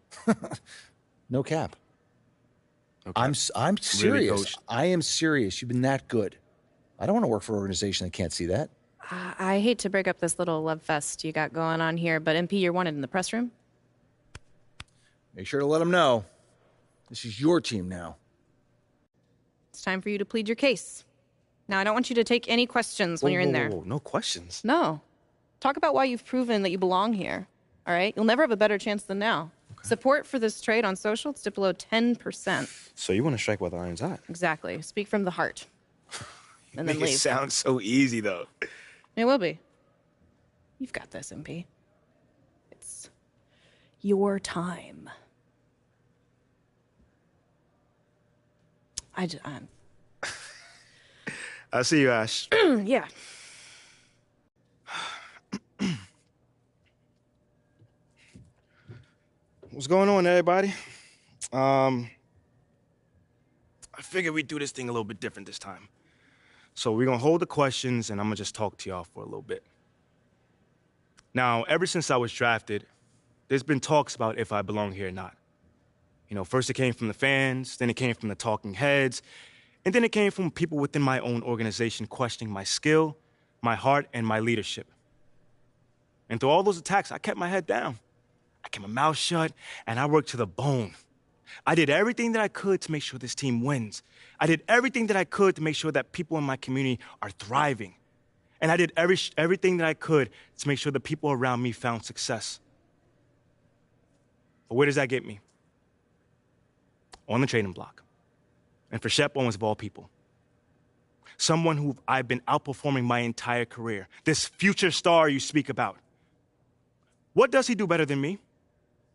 No cap. Okay. I'm serious. Really, Coach? I am serious. You've been that good. I don't want to work for an organization that can't see that. I hate to break up this little love fest you got going on here, but MP, you're wanted in the press room. Make sure to let them know. This is your team now. It's time for you to plead your case. Now, I don't want you to take any questions when you're in there. Whoa, no questions. No. Talk about why you've proven that you belong here. All right? You'll never have a better chance than now. Okay. Support for this trade on social, it's dipped below 10%. So you want to strike while the iron's hot? Exactly. Speak from the heart. And then Make leave. it sound so easy, though. It will be. You've got this, MP. It's your time. I'll see you, Ash. Yeah. What's going on, everybody? I figured we'd do this thing a little bit different this time. So we're going to hold the questions, and I'm going to just talk to y'all for a little bit. Now, ever since I was drafted, there's been talks about if I belong here or not. You know, first it came from the fans, then it came from the talking heads, and then it came from people within my own organization questioning my skill, my heart, and my leadership. And through all those attacks, I kept my head down. I kept my mouth shut, and I worked to the bone. I did everything that I could to make sure this team wins. I did everything that I could to make sure that people in my community are thriving. And I did everything that I could to make sure the people around me found success. But where does that get me? On the trading block. And for Shep Owens, of all people. Someone who I've been outperforming my entire career. This future star you speak about. What does he do better than me?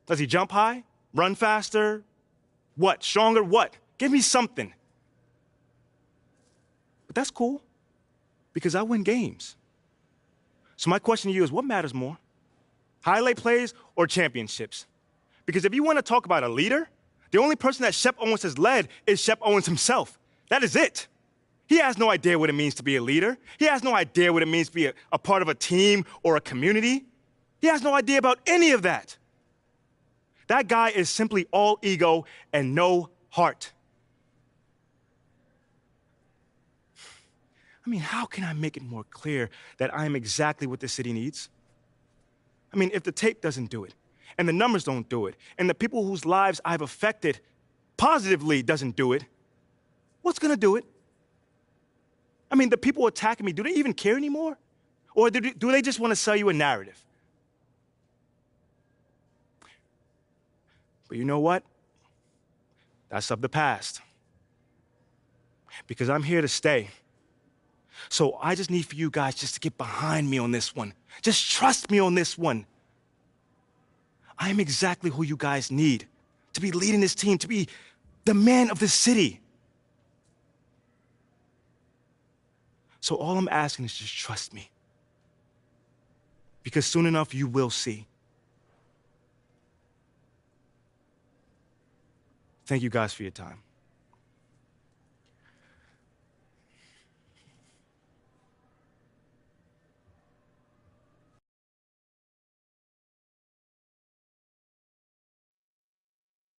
Does he jump high? Run faster? What? Stronger? What? Give me something. But that's cool, because I win games. So my question to you is, what matters more? Highlight plays or championships? Because if you want to talk about a leader, the only person that Shep Owens has led is Shep Owens himself. That is it. He has no idea what it means to be a leader. He has no idea what it means to be a part of a team or a community. He has no idea about any of that. That guy is simply all ego and no heart. I mean, how can I make it more clear that I am exactly what this city needs? I mean, if the tape doesn't do it, and the numbers don't do it, and the people whose lives I've affected positively doesn't do it, what's gonna do it? I mean, the people attacking me, do they even care anymore? Or do they just want to sell you a narrative? But you know what? That's of the past. Because I'm here to stay. So I just need for you guys just to get behind me on this one. Just trust me on this one. I am exactly who you guys need to be leading this team, to be the man of the city. So all I'm asking is just trust me. Because soon enough, you will see. Thank you guys for your time.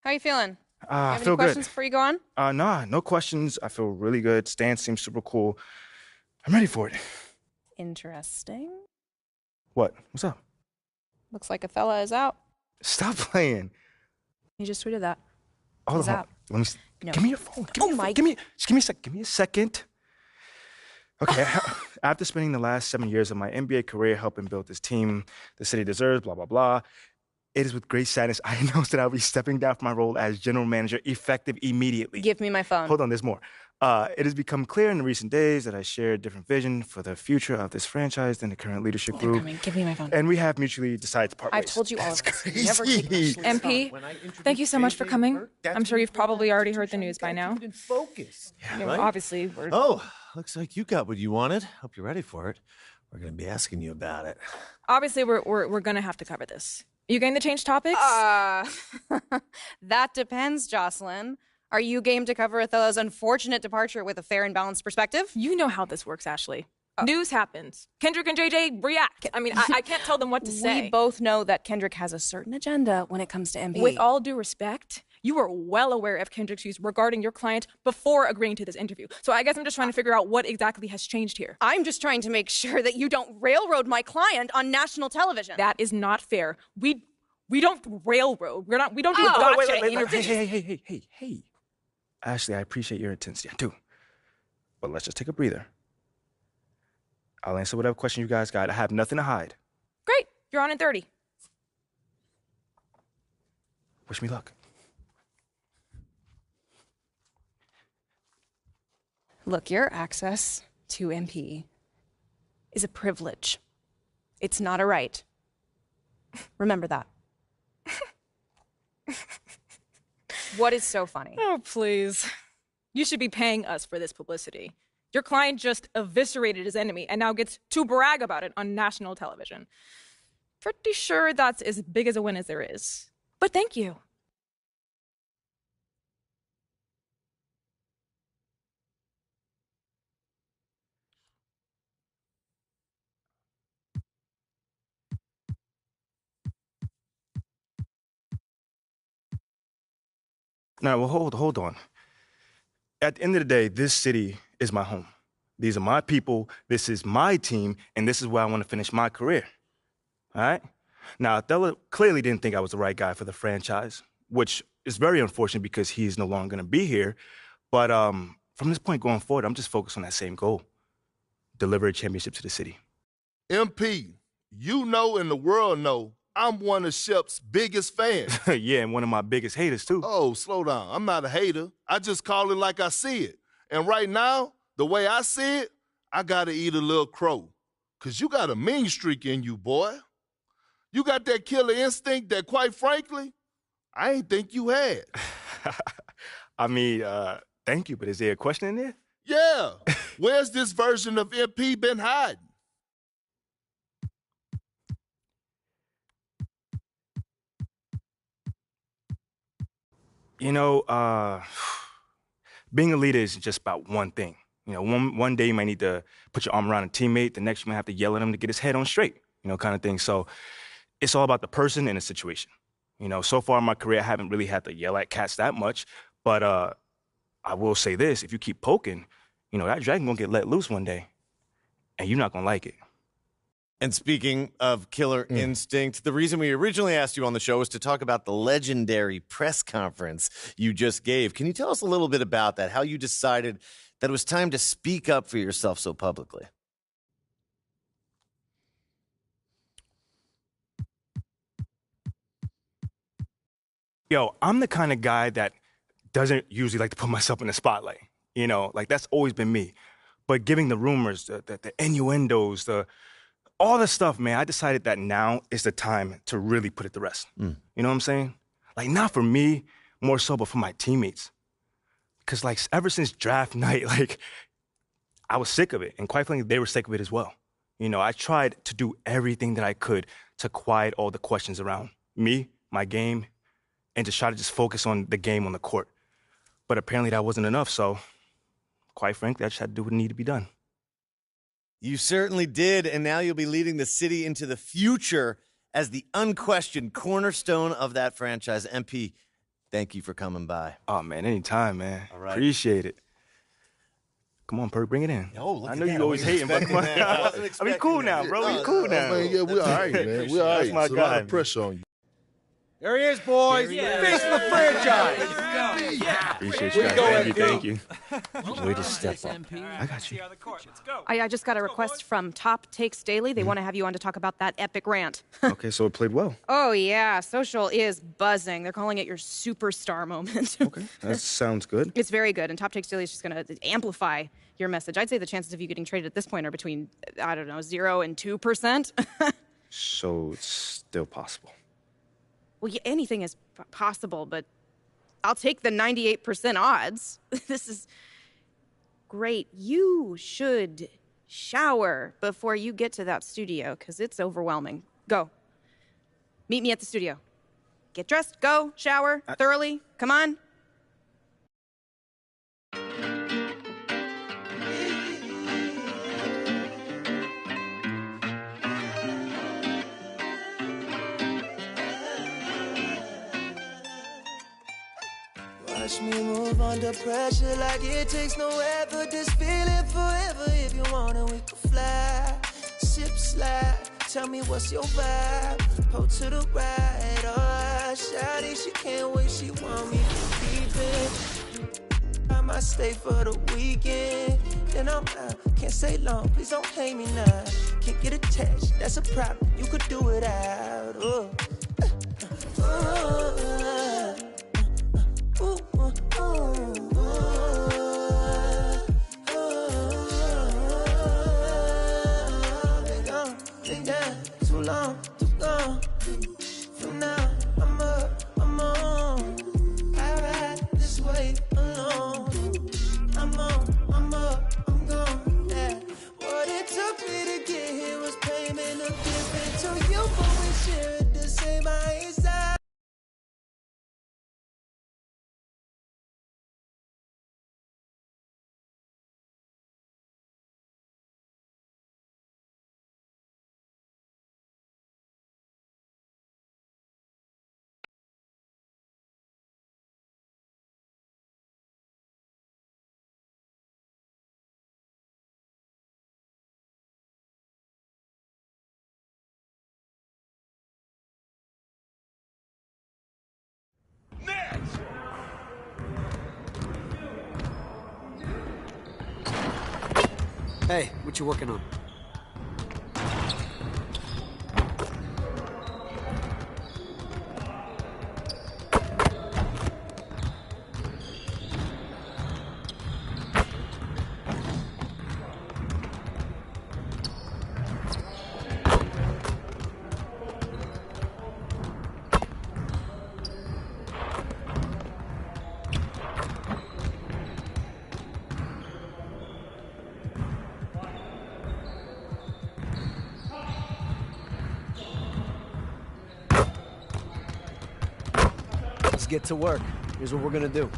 How are you feeling? I you have feel any good. questions before you go on? Nah, no questions. I feel really good. Stan seems super cool. I'm ready for it. Interesting. What? What's up? Looks like Othello is out. Stop playing. He just tweeted that. Hold He's on. out. Let me. No. Give me your phone. Give me a sec. Give me a second. Okay. After spending the last 7 years of my NBA career helping build this team the city deserves, blah blah blah. It is with great sadness I announce that I'll be stepping down from my role as general manager effective immediately. Give me my phone. Hold on, there's more. It has become clear in the recent days that I share a different vision for the future of this franchise than the current leadership They're group. coming. Give me my phone. And we have mutually decided to part ways. I've told you all of this. Crazy. Never keep MP, thank you so much for coming. I'm sure you've probably already heard the news by now. Focus. You know, Right? obviously, we're... Oh, looks like you got what you wanted. Hope you're ready for it. We're going to be asking you about it. Obviously, we're going to have to cover this. You game to change topics? That depends, Jocelyn. Are you game to cover Othello's unfortunate departure with a fair and balanced perspective? You know how this works, Ashley. News happens. Kendrick and JJ react. I mean, I can't tell them what to say. We both know that Kendrick has a certain agenda when it comes to MP. With all due respect, you were well aware of Kendrick's views regarding your client before agreeing to this interview. So I guess I'm just trying to figure out what exactly has changed here. I'm just trying to make sure that you don't railroad my client on national television. That is not fair. We don't railroad. We don't do gotcha interviews. Hey. Ashley, I appreciate your intensity. I do. But let's just take a breather. I'll answer whatever question you guys got. I have nothing to hide. Great. You're on in 30. Wish me luck. Look, your access to MP is a privilege. It's not a right. Remember that. What is so funny? Oh, please. You should be paying us for this publicity. Your client just eviscerated his enemy and now gets to brag about it on national television. Pretty sure that's as big as a win as there is. But thank you. Now, well, hold on. At the end of the day, this city is my home. These are my people, this is my team, and this is where I want to finish my career. All right? Now, Othello clearly didn't think I was the right guy for the franchise, which is very unfortunate because he's no longer going to be here. But from this point going forward, I'm just focused on that same goal. deliver a championship to the city. MP, you know and the world know I'm one of Shep's biggest fans. Yeah, and one of my biggest haters, too. Oh, slow down. I'm not a hater. I just call it like I see it. And right now, the way I see it, I got to eat a little crow. Because you got a mean streak in you, boy. You got that killer instinct that, quite frankly, I ain't think you had. I mean, thank you, but is there a question in there? Yeah. Where's this version of MP been hiding? You know, being a leader is just about one thing. You know, one day you might need to put your arm around a teammate, the next you might have to yell at him to get his head on straight, you know, kind of thing. So it's all about the person and the situation. You know, so far in my career, I haven't really had to yell at cats that much, but I will say this, if you keep poking, you know, that dragon gonna get let loose one day, and you're not gonna like it. And speaking of killer instinct, the reason we originally asked you on the show was to talk about the legendary press conference you just gave. Can you tell us a little bit about that, how you decided that it was time to speak up for yourself so publicly? Yo, I'm the kind of guy that doesn't usually like to put myself in the spotlight. You know, like that's always been me. But giving the rumors, the innuendos, all the stuff, man, I decided that now is the time to really put it to rest. You know what I'm saying? Like, not for me, more so, but for my teammates. Because, like, ever since draft night, like, I was sick of it. And quite frankly, they were sick of it as well. You know, I tried to do everything that I could to quiet all the questions around me, my game, and to try to just focus on the game on the court. But apparently that wasn't enough, so quite frankly, I just had to do what needed to be done. You certainly did, and now you'll be leading the city into the future as the unquestioned cornerstone of that franchise. MP, thank you for coming by. Oh, man, anytime, man. All right. Appreciate it. Come on, Perk, bring it in. Oh, look I at know that. you always hating, but come on. I mean, cool now, bro. We cool now. Man, yeah, we all right, man. We all right. That's my It's a guy, lot of man. pressure on you. There he is, boys. Face of the franchise. Appreciate you guys. Thank you. Way to step up. I got you. I just got a request from Top Takes Daily. They want to have you on to talk about that epic rant. Okay, so it played well. Oh, yeah. Social is buzzing. They're calling it your superstar moment. Okay, that sounds good. It's very good. And Top Takes Daily is just going to amplify your message. I'd say the chances of you getting traded at this point are between, I don't know, 0 and 2%. So it's still possible. Well, yeah, anything is possible, but I'll take the 98% odds. This is great. You should shower before you get to that studio, because it's overwhelming. Go. Meet me at the studio. Get dressed, go, shower, thoroughly. Come on. Watch me move under pressure like it takes no effort. This feeling forever. If you want it, we can fly. Sip, slide. Tell me what's your vibe. Pull to the right. Oh, shawty, she can't wait. She want me to keep it. I might stay for the weekend. Then I'm out. Can't stay long. Please don't hate me now. Can't get attached. That's a problem. You could do it out. Oh. Been down too long, too gone. For now, I'm up, I'm on. I ride this way alone. I'm on, I'm up, I'm gone. Yeah. What it took me to get here was payment of different to you, but we share it the same. I ain't Hey, what you working on? Let's get to work. Here's what we're gonna do.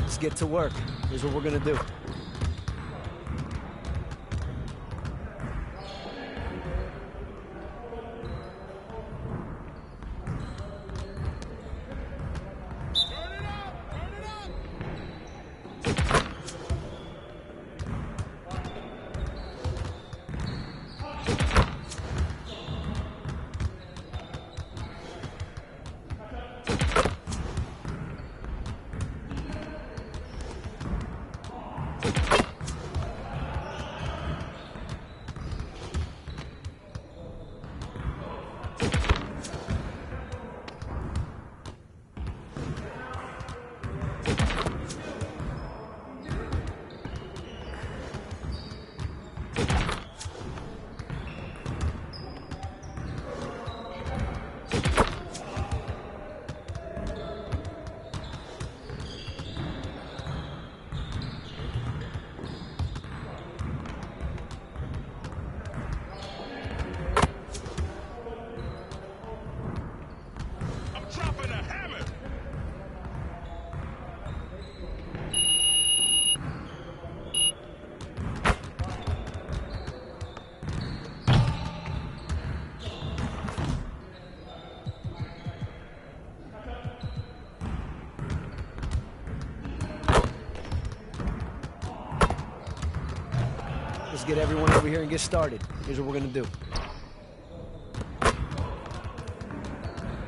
Let's get to work. Here's what we're gonna do. Let's get everyone over here and get started. Here's what we're gonna do.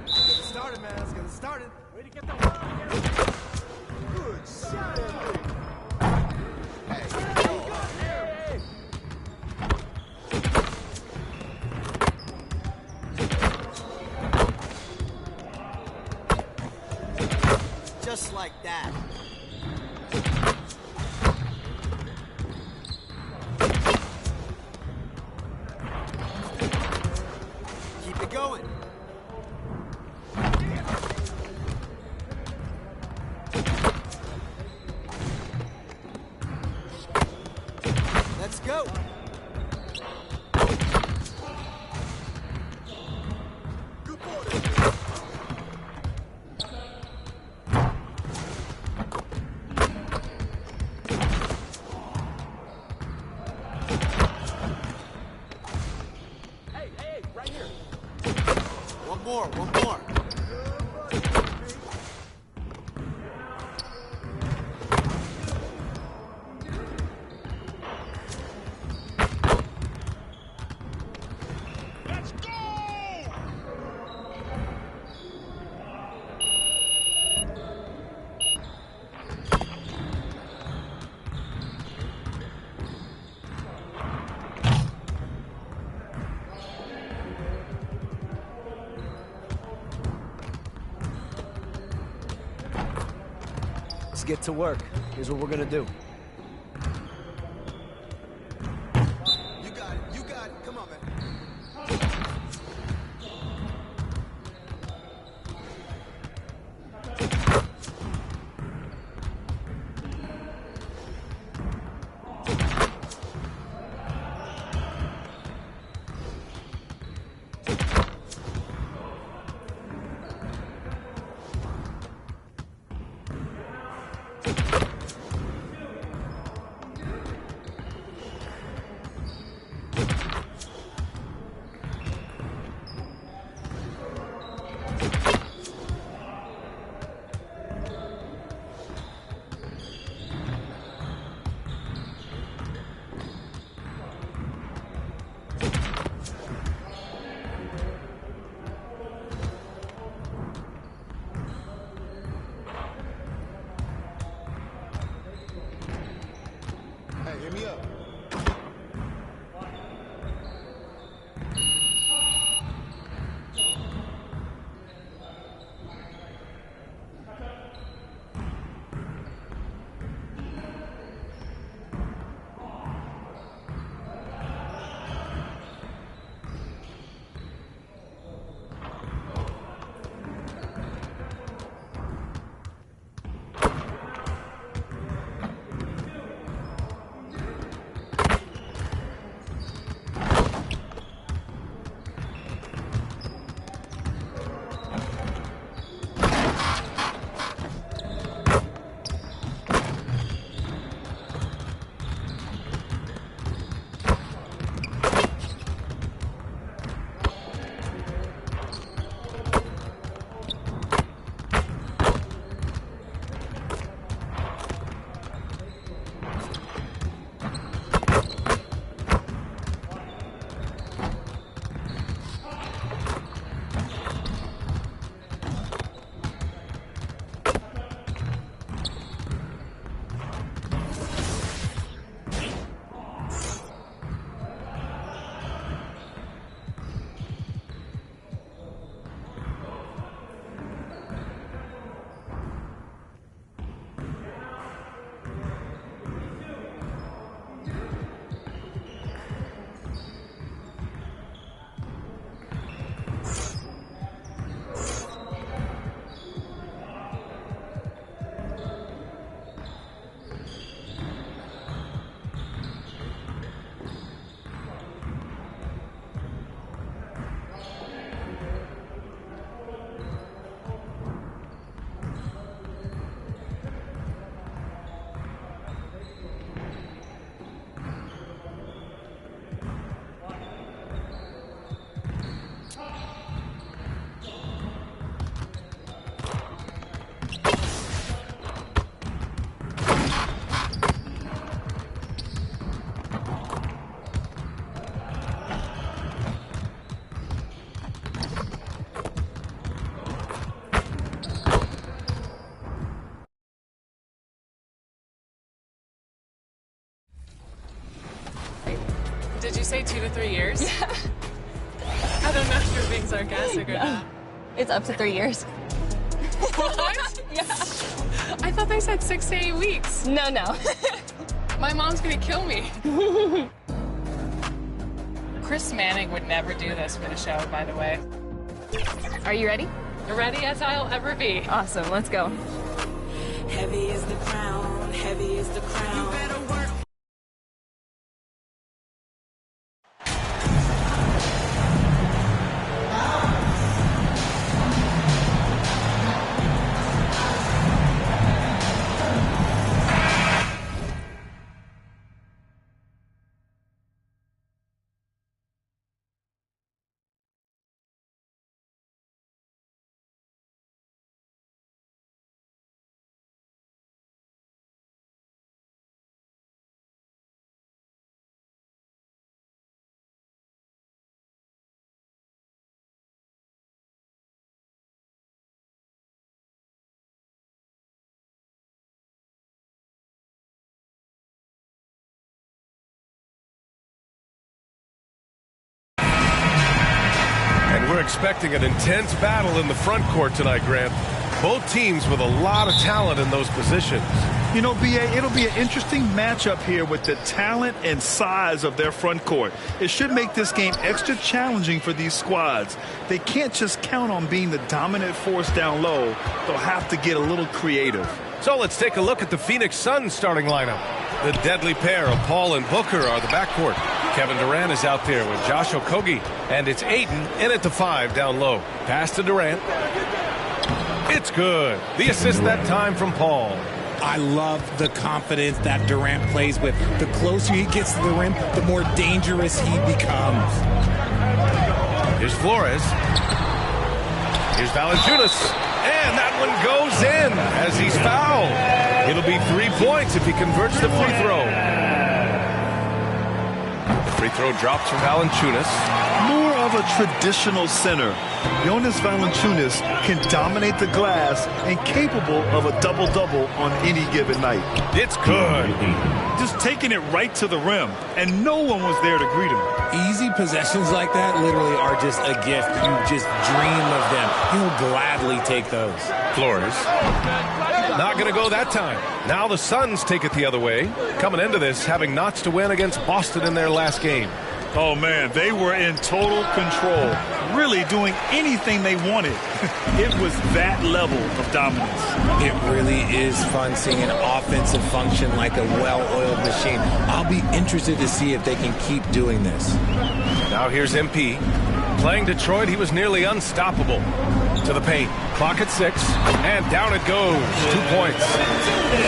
Let's get it started, man. Let's get it started. Way to get the run. Good shot, Just like that. Keep it going. Let's go. One more. Let's get to work. Here's what we're gonna do. You got it. You got it. Come on, man. Hey, hit me up. Did you say 2 to 3 years? Yeah. I don't know if you're being sarcastic or not. It's up to 3 years. What? Yeah. I thought they said 6 to 8 weeks. No. My mom's gonna kill me. Chris Manning would never do this for the show, by the way. Are you ready? Ready as I'll ever be. Awesome, let's go. Heavy is the crown, heavy is the crown. You better work. And we're expecting an intense battle in the front court tonight, Grant. Both teams with a lot of talent in those positions. You know, B.A., it'll be an interesting matchup here with the talent and size of their front court. It should make this game extra challenging for these squads. They can't just count on being the dominant force down low. They'll have to get a little creative. So let's take a look at the Phoenix Suns starting lineup. The deadly pair of Paul and Booker are the backcourt. Kevin Durant is out there with Josh Okogie, and it's Ayton in at the 5 down low. Pass to Durant. It's good. The assist that time from Paul. I love the confidence that Durant plays with. The closer he gets to the rim, the more dangerous he becomes. Here's Flores. Here's Valanciunas. And that one goes in as he's fouled. It'll be 3 points if he converts the free throw. The free throw drops from Valanciunas. More of a traditional center. Jonas Valanciunas can dominate the glass and capable of a double-double on any given night. It's good. Just taking it right to the rim, and no one was there to greet him. Easy possessions like that literally are just a gift. You just dream of them. He'll gladly take those. Flores. Not going to go that time. Now the Suns take it the other way. Coming into this, having notched to win against Boston in their last game. Oh, man, they were in total control, really doing anything they wanted. It was that level of dominance. It really is fun seeing an offensive function like a well-oiled machine. I'll be interested to see if they can keep doing this. Now here's MP. Playing Detroit, he was nearly unstoppable. To the paint. Clock at 6. And down it goes. 2 points.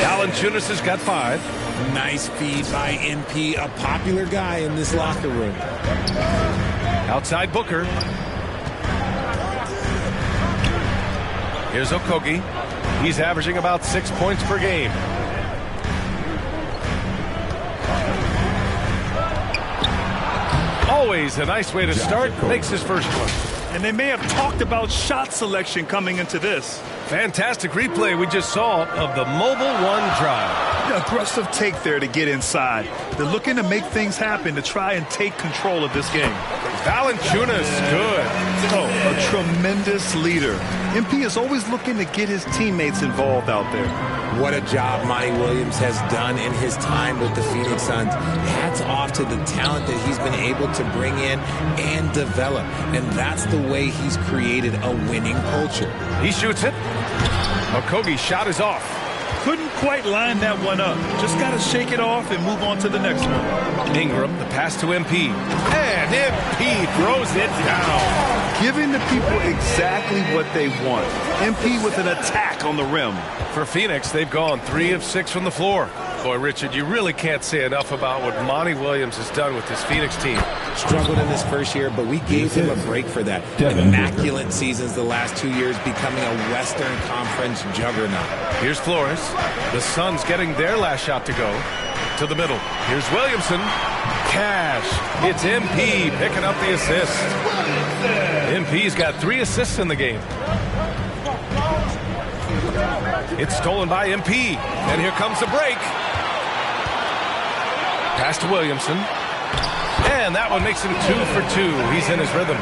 Valanciunas has got 5. Nice feed by MP, a popular guy in this locker room. Outside Booker. Here's Okogie. He's averaging about 6 points per game. Always a nice way to start. Makes his first one. And they may have talked about shot selection coming into this. Fantastic replay we just saw of the mobile one drive. An aggressive take there to get inside. They're looking to make things happen to try and take control of this game. Valanciunas, good. Oh, a tremendous leader. MP is always looking to get his teammates involved out there. What a job Monty Williams has done in his time with the Phoenix Suns. Hats off to the talent that he's been able to bring in and develop. And that's the way he's created a winning culture. He shoots it. Okogie's shot is off. Couldn't quite line that one up. Just got to shake it off and move on to the next one. Ingram, the pass to MP. And MP throws it down. Giving the people exactly what they want. MP with an attack on the rim. For Phoenix, they've gone 3 of 6 from the floor. Boy, Richard, you really can't say enough about what Monty Williams has done with this Phoenix team. Struggled in his first year, but we gave him a break for that. Immaculate seasons the last 2 years, becoming a Western Conference juggernaut. Here's Flores. The Suns getting their last shot to go. To the middle. Here's Williamson. Cash. It's MP picking up the assist. MP's got 3 assists in the game. It's stolen by MP. And here comes the break. Pass to Williamson. And that one makes him 2 for 2. He's in his rhythm.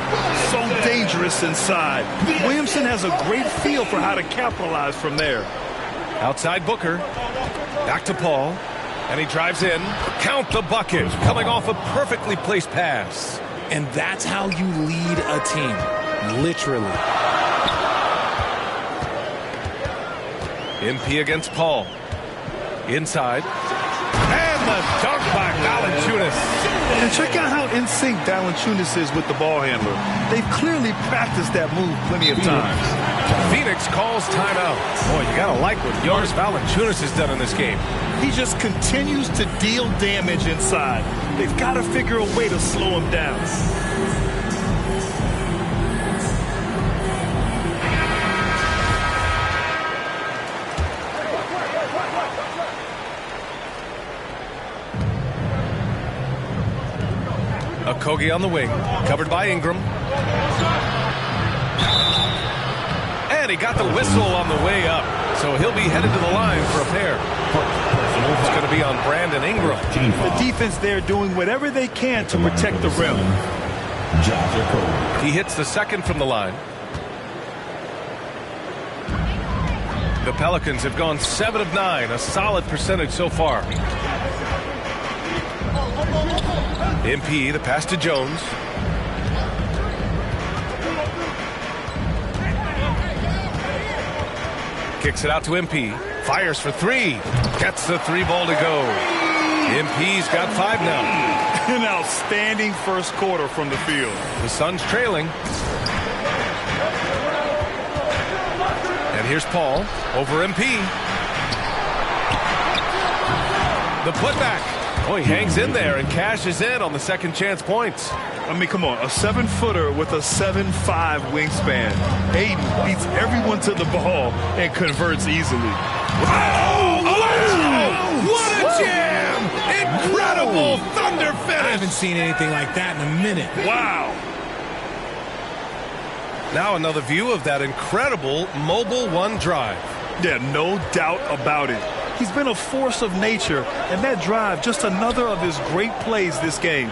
So dangerous inside. Williamson has a great feel for how to capitalize from there. Outside Booker. Back to Paul. And he drives in. Count the bucket. Coming off a perfectly placed pass. And that's how you lead a team. Literally. MP against Paul. Inside. And the dunk by Valanciunas. And check out how in sync Valanciunas is with the ball handler. They've clearly practiced that move plenty of times. Phoenix calls timeout. Boy, you gotta like what Jonas Valanciunas has done in this game. He just continues to deal damage inside. They've got to figure a way to slow him down. Okogie on the wing, covered by Ingram. And he got the whistle on the way up, so he'll be headed to the line for a pair. It's going to be on Brandon Ingram. The defense there doing whatever they can to protect the rim. He hits the second from the line. The Pelicans have gone 7 of 9, a solid percentage so far. MP, the pass to Jones. Kicks it out to MP. Fires for 3. Gets the 3 ball to go. MP's got 5 now. An outstanding first quarter from the field. The Suns trailing. And here's Paul over MP. The putback. Oh, he hangs in there and cashes in on the second chance points. I mean, come on, a 7-footer with a 7'5" wingspan. Aiden beats everyone to the ball and converts easily. Wow! Oh, what a jam! Incredible thunder finish! I haven't seen anything like that in a minute. Wow! Now another view of that incredible mobile one drive. Yeah, no doubt about it. He's been a force of nature, and that drive, just another of his great plays this game.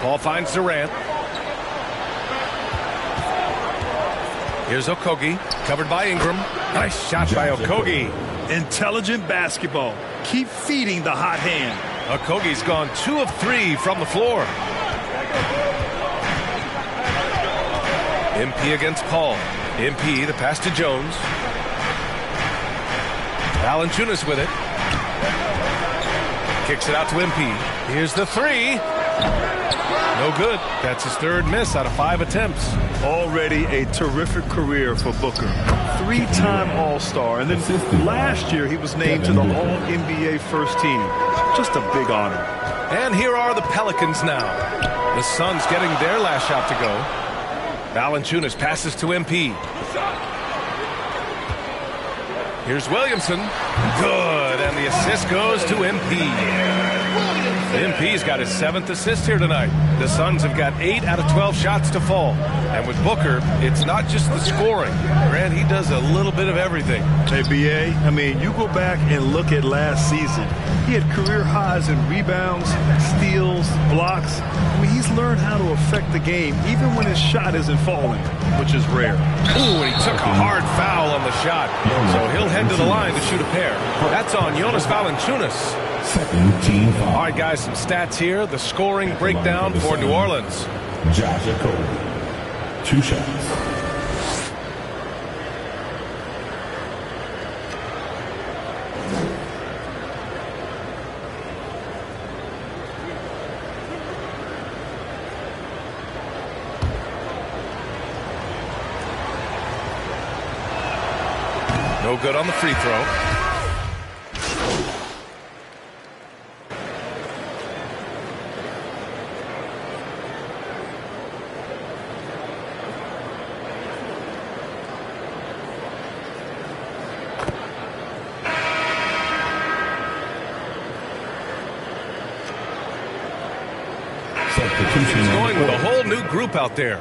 Ball finds Durant. Here's Okogie, covered by Ingram. Nice shot by Okogie. Intelligent basketball. Keep feeding the hot hand. Okogie's gone 2 of 3 from the floor. MP against Paul. MP, the pass to Jones. Valanciunas with it. Kicks it out to MP. Here's the 3. No good. That's his 3rd miss out of 5 attempts. Already a terrific career for Booker. 3-time All-Star. And then last year he was named to the All-NBA first team. Just a big honor. And here are the Pelicans now. The Suns getting their last shot to go. Valanciunas passes to MP. Here's Williamson. Good. And the assist goes to MP. MP's got his 7th assist here tonight. The Suns have got 8 out of 12 shots to fall. And with Booker, it's not just the scoring. Grant, he does a little bit of everything. Hey, BA, I mean, you go back and look at last season. He had career highs in rebounds, steals, blocks. I mean, he's learned how to affect the game even when his shot isn't falling, which is rare. Ooh, and he took a hard foul on the shot. So he'll head to the line to shoot a pair. That's on Jonas Valanciunas. Second team foul. All right, guys, some stats here. The scoring breakdown for New Orleans. Josh Okogie, 2 shots. No good on the free throw. He's going with a whole new group out there.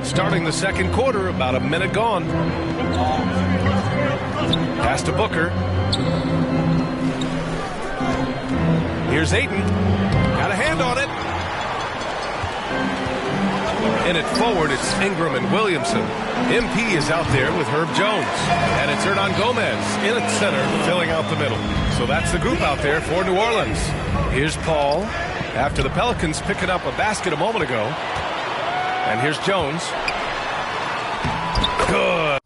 Starting the second quarter, about a minute gone. Pass to Booker. Here's Ayton. Got a hand on it. In it forward, it's Ingram and Williamson. MP is out there with Herb Jones. And it's Hernan Gomez in at center, filling out the middle. So that's the group out there for New Orleans. Here's Paul after the Pelicans picking up a basket a moment ago. And here's Jones. Good.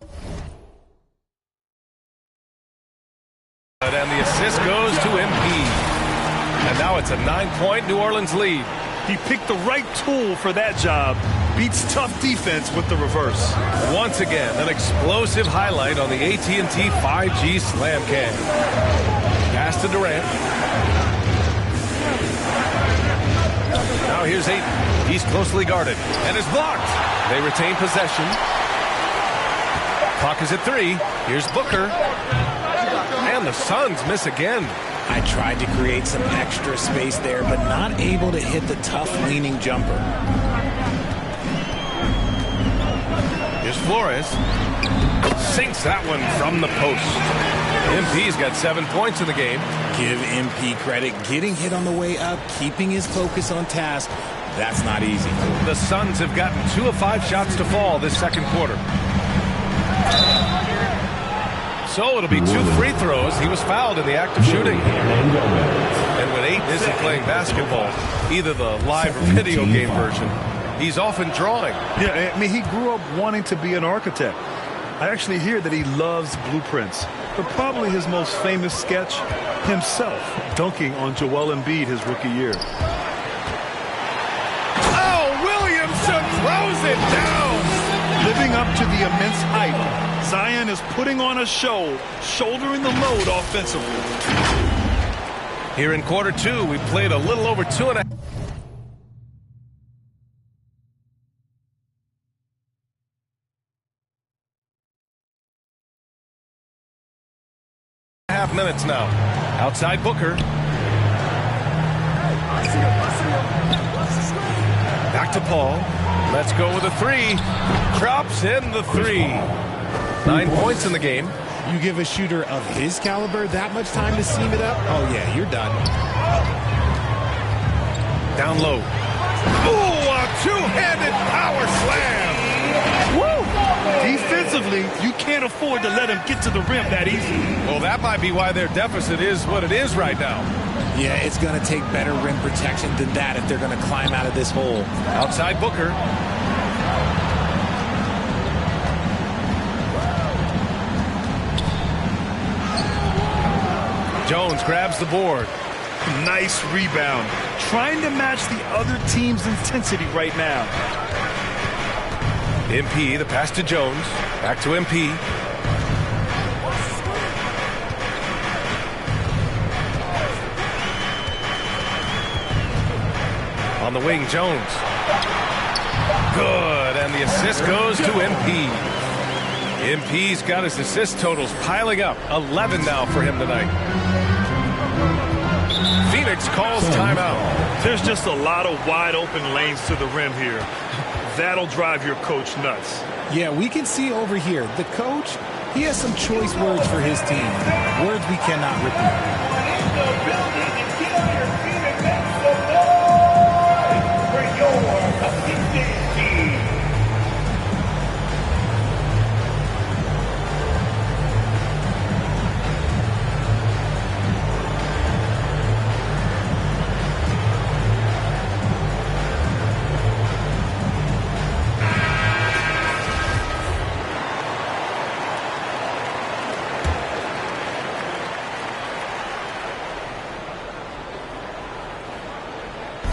And the assist goes to MP. And now it's a 9-point New Orleans lead. He picked the right tool for that job. Beats tough defense with the reverse. Once again, an explosive highlight on the AT&T 5G Slam Cam. Pass to Durant. Now here's Ayton. He's closely guarded and is blocked. They retain possession. Clock is at 3. Here's Booker. And the Suns miss again. I tried to create some extra space there, but not able to hit the tough leaning jumper. Here's Flores. Sinks that one from the post. MP's got 7 points in the game. Give MP credit, getting hit on the way up, keeping his focus on task, That's not easy. The Suns have gotten 2 of 5 shots to fall this second quarter. So it'll be 2 free throws. He was fouled in the act of shooting. And when Ayton isn't playing basketball, either the live or video game version, he's often drawing. Yeah, I mean, he grew up wanting to be an architect. I actually hear that he loves blueprints. But probably his most famous sketch, himself dunking on Joel Embiid his rookie year. Oh, Williamson throws it down! Living up to the immense hype, Zion is putting on a show, shouldering the load offensively. Here in quarter 2, we played a little over 2.5 minutes now. Outside Booker. Back to Paul. Let's go with a 3. Drops in the 3. 9 points in the game. You give a shooter of his caliber that much time to seam it up? Oh, yeah, you're done. Down low. Ooh, a 2-handed power slam. Woo! Defensively, you can't afford to let him get to the rim that easy. Well, that might be why their deficit is what it is right now. Yeah, it's going to take better rim protection than that if they're going to climb out of this hole. Outside Booker. Jones grabs the board. Nice rebound. Trying to match the other team's intensity right now. MP, the pass to Jones. Back to MP. On the wing, Jones. Good, and the assist goes to MP. MP's got his assist totals piling up. 11 now for him tonight. Phoenix calls timeout. There's just a lot of wide open lanes to the rim here. That'll drive your coach nuts. Yeah, we can see over here. The coach, he has some choice words for his team. Words we cannot repeat.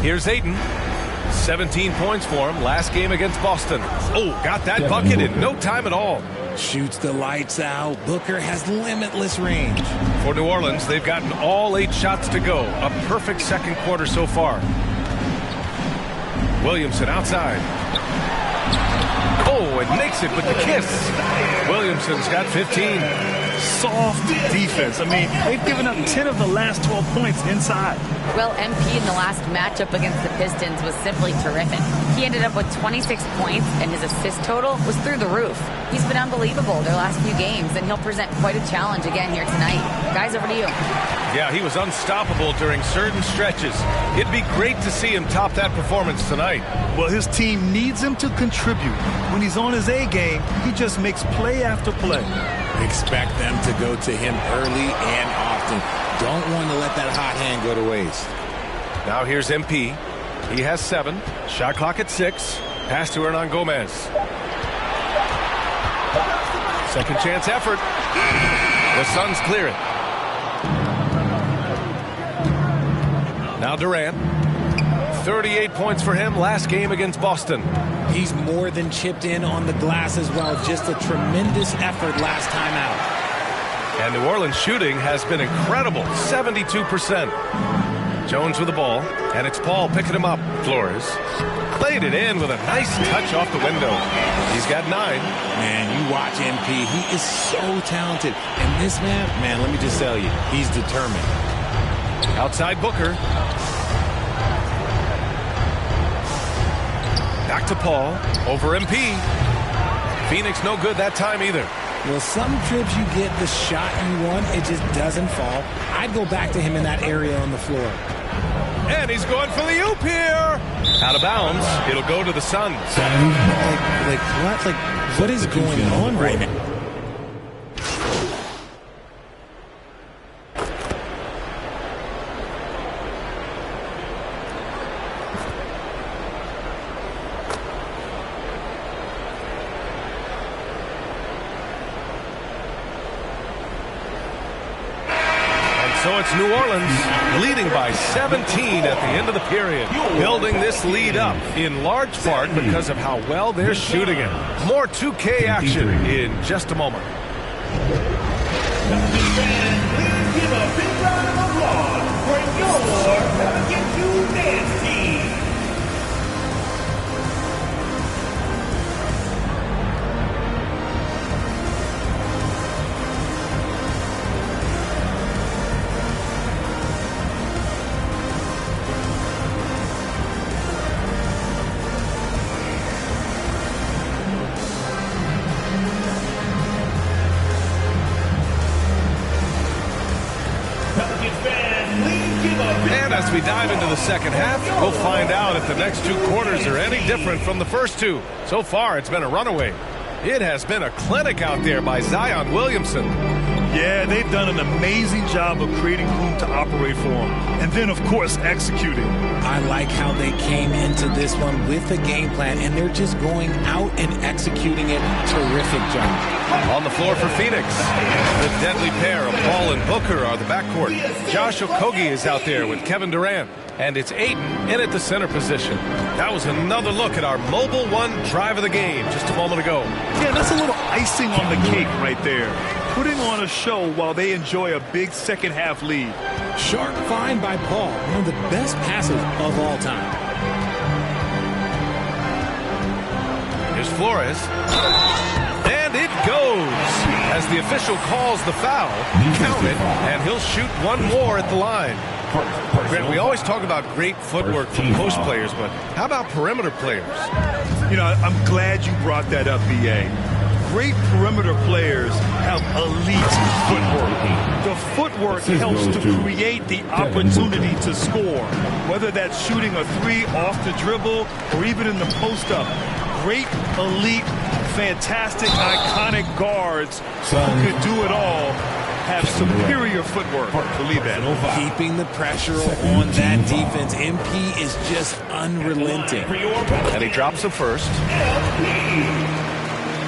Here's Ayton. 17 points for him last game against Boston. Oh, got that bucket in no time at all. Shoots the lights out. Booker has limitless range. For New Orleans, they've gotten all 8 shots to go. A perfect second quarter so far. Williamson outside. Oh, and makes it with the kiss. Williamson's got 15. Soft defense. I mean, they've given up 10 of the last 12 points inside. Well, MP in the last matchup against the Pistons was simply terrific. He ended up with 26 points, and his assist total was through the roof. He's been unbelievable their last few games, and he'll present quite a challenge again here tonight. Guys, over to you. Yeah, he was unstoppable during certain stretches. It'd be great to see him top that performance tonight. Well, his team needs him to contribute. When he's on his A game, he just makes play after play. Expect them to go to him early and often. Don't want to let that hot hand go to waste. Now here's MP. He has 7. Shot clock at 6. Pass to Hernan Gomez. Second chance effort. The Suns clear it. Now Durant. 38 points for him last game against Boston. He's more than chipped in on the glass as well. Just a tremendous effort last time out. And New Orleans shooting has been incredible. 72%. Jones with the ball. And it's Paul picking him up. Flores played it in with a nice touch off the window. He's got 9. Man, you watch MP. He is so talented. And this man, let me just tell you, he's determined. Outside Booker. Back to Paul. Over MP. Phoenix no good that time either. Well, some trips you get the shot you want, it just doesn't fall. I'd go back to him in that area on the floor. And he's going for the oop here. Out of bounds. It'll go to the Suns. What is going on right now? So it's New Orleans leading by 17 at the end of the period, building this lead up in large part because of how well they're shooting it. More 2K action in just a moment. Please give a big round of applause for your Pelican 2 dance team. And as we dive into the second half, we'll find out if the next 2 quarters are any different from the first 2. So far, it's been a runaway. It has been a clinic out there by Zion Williamson. Yeah, they've done an amazing job of creating room to operate for him. And then, of course, executing. I like how they came into this one with a game plan, and they're just going out and executing it. Terrific job. On the floor for Phoenix, the deadly pair of Paul and Booker are the backcourt. Josh Okogie is out there with Kevin Durant. And it's Ayton in at the center position. That was another look at our Mobile One drive of the game just a moment ago. Yeah, that's a little icing on the cake right there. Putting on a show while they enjoy a big second half lead. Sharp find by Paul, one of the best passes of all time. Here's Flores. And it goes. As the official calls the foul, count it, and he'll shoot one more at the line. Grant, we always talk about great footwork from post players, but how about perimeter players? You know, I'm glad you brought that up, B.A. Great perimeter players have elite footwork. The footwork helps to create the opportunity to score, whether that's shooting a 3 off the dribble or even in the post-up. Great, elite, fantastic, iconic guards who could do it all have superior footwork. Believe that. Keeping the pressure on that defense. MP is just unrelenting. And he drops the first.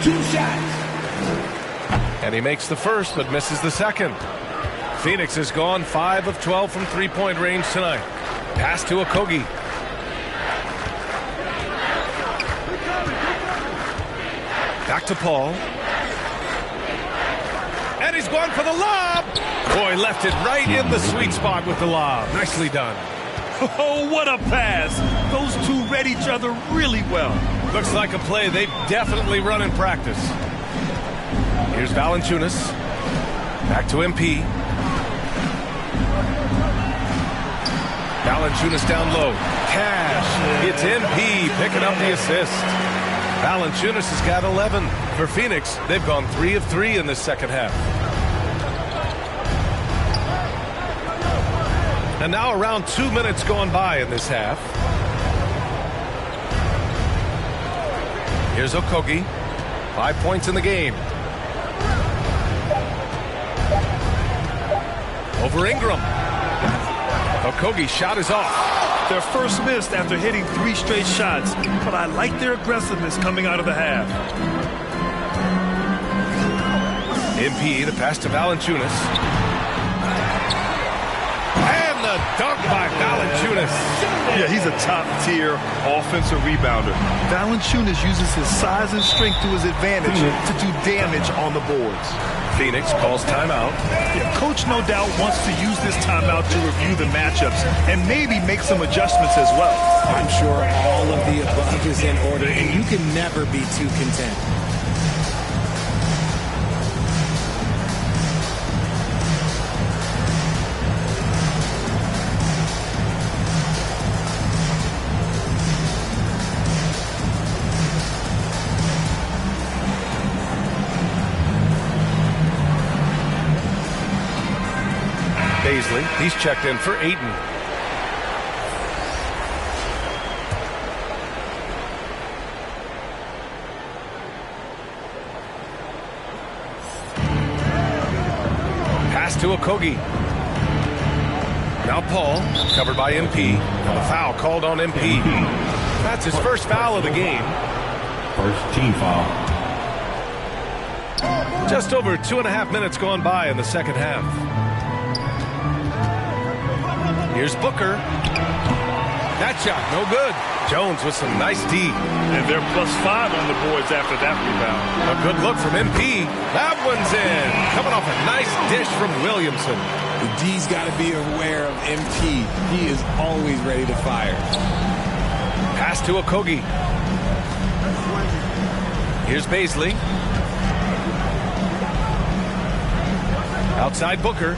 2 shots. And he makes the first, but misses the second. Phoenix has gone 5 of 12 from three-point range tonight. Pass to Okogie. Back to Paul. And he's going for the lob. Boy, left it right in the sweet spot with the lob. Nicely done. Oh, what a pass. Those 2 read each other really well. Looks like a play they've definitely run in practice. Here's Valanciunas. Back to MP. Valanciunas down low. Cash. It's MP picking up the assist. Valanciunas has got 11. For Phoenix, they've gone 3 of 3 in this second half. And now around 2 minutes gone by in this half. Here's Okogie. 5 points in the game. Over Ingram. Okogie's shot is off. Their first missed after hitting 3 straight shots, but I like their aggressiveness coming out of the half. MP, the pass to Valanciunas. And the dunk by Valanciunas. Yeah, he's a top-tier offensive rebounder. Valanciunas uses his size and strength to his advantage to do damage on the boards. Phoenix calls timeout. Yeah, Coach no doubt wants to use this timeout to review the matchups and maybe make some adjustments as well. I'm sure all of the above is in order, and you can never be too content. He's checked in for Ayton. Pass to Okogie. Now Paul, covered by MP. And a foul called on MP. That's his first foul of the game. First team foul. Just over 2.5 minutes gone by in the second half. Here's Booker. That shot, no good. Jones with some nice D. And they're +5 on the boards after that rebound. A good look from MP. That one's in. Coming off a nice dish from Williamson. The D's got to be aware of MP. He is always ready to fire. Pass to Okogie. Here's Baisley. Outside Booker.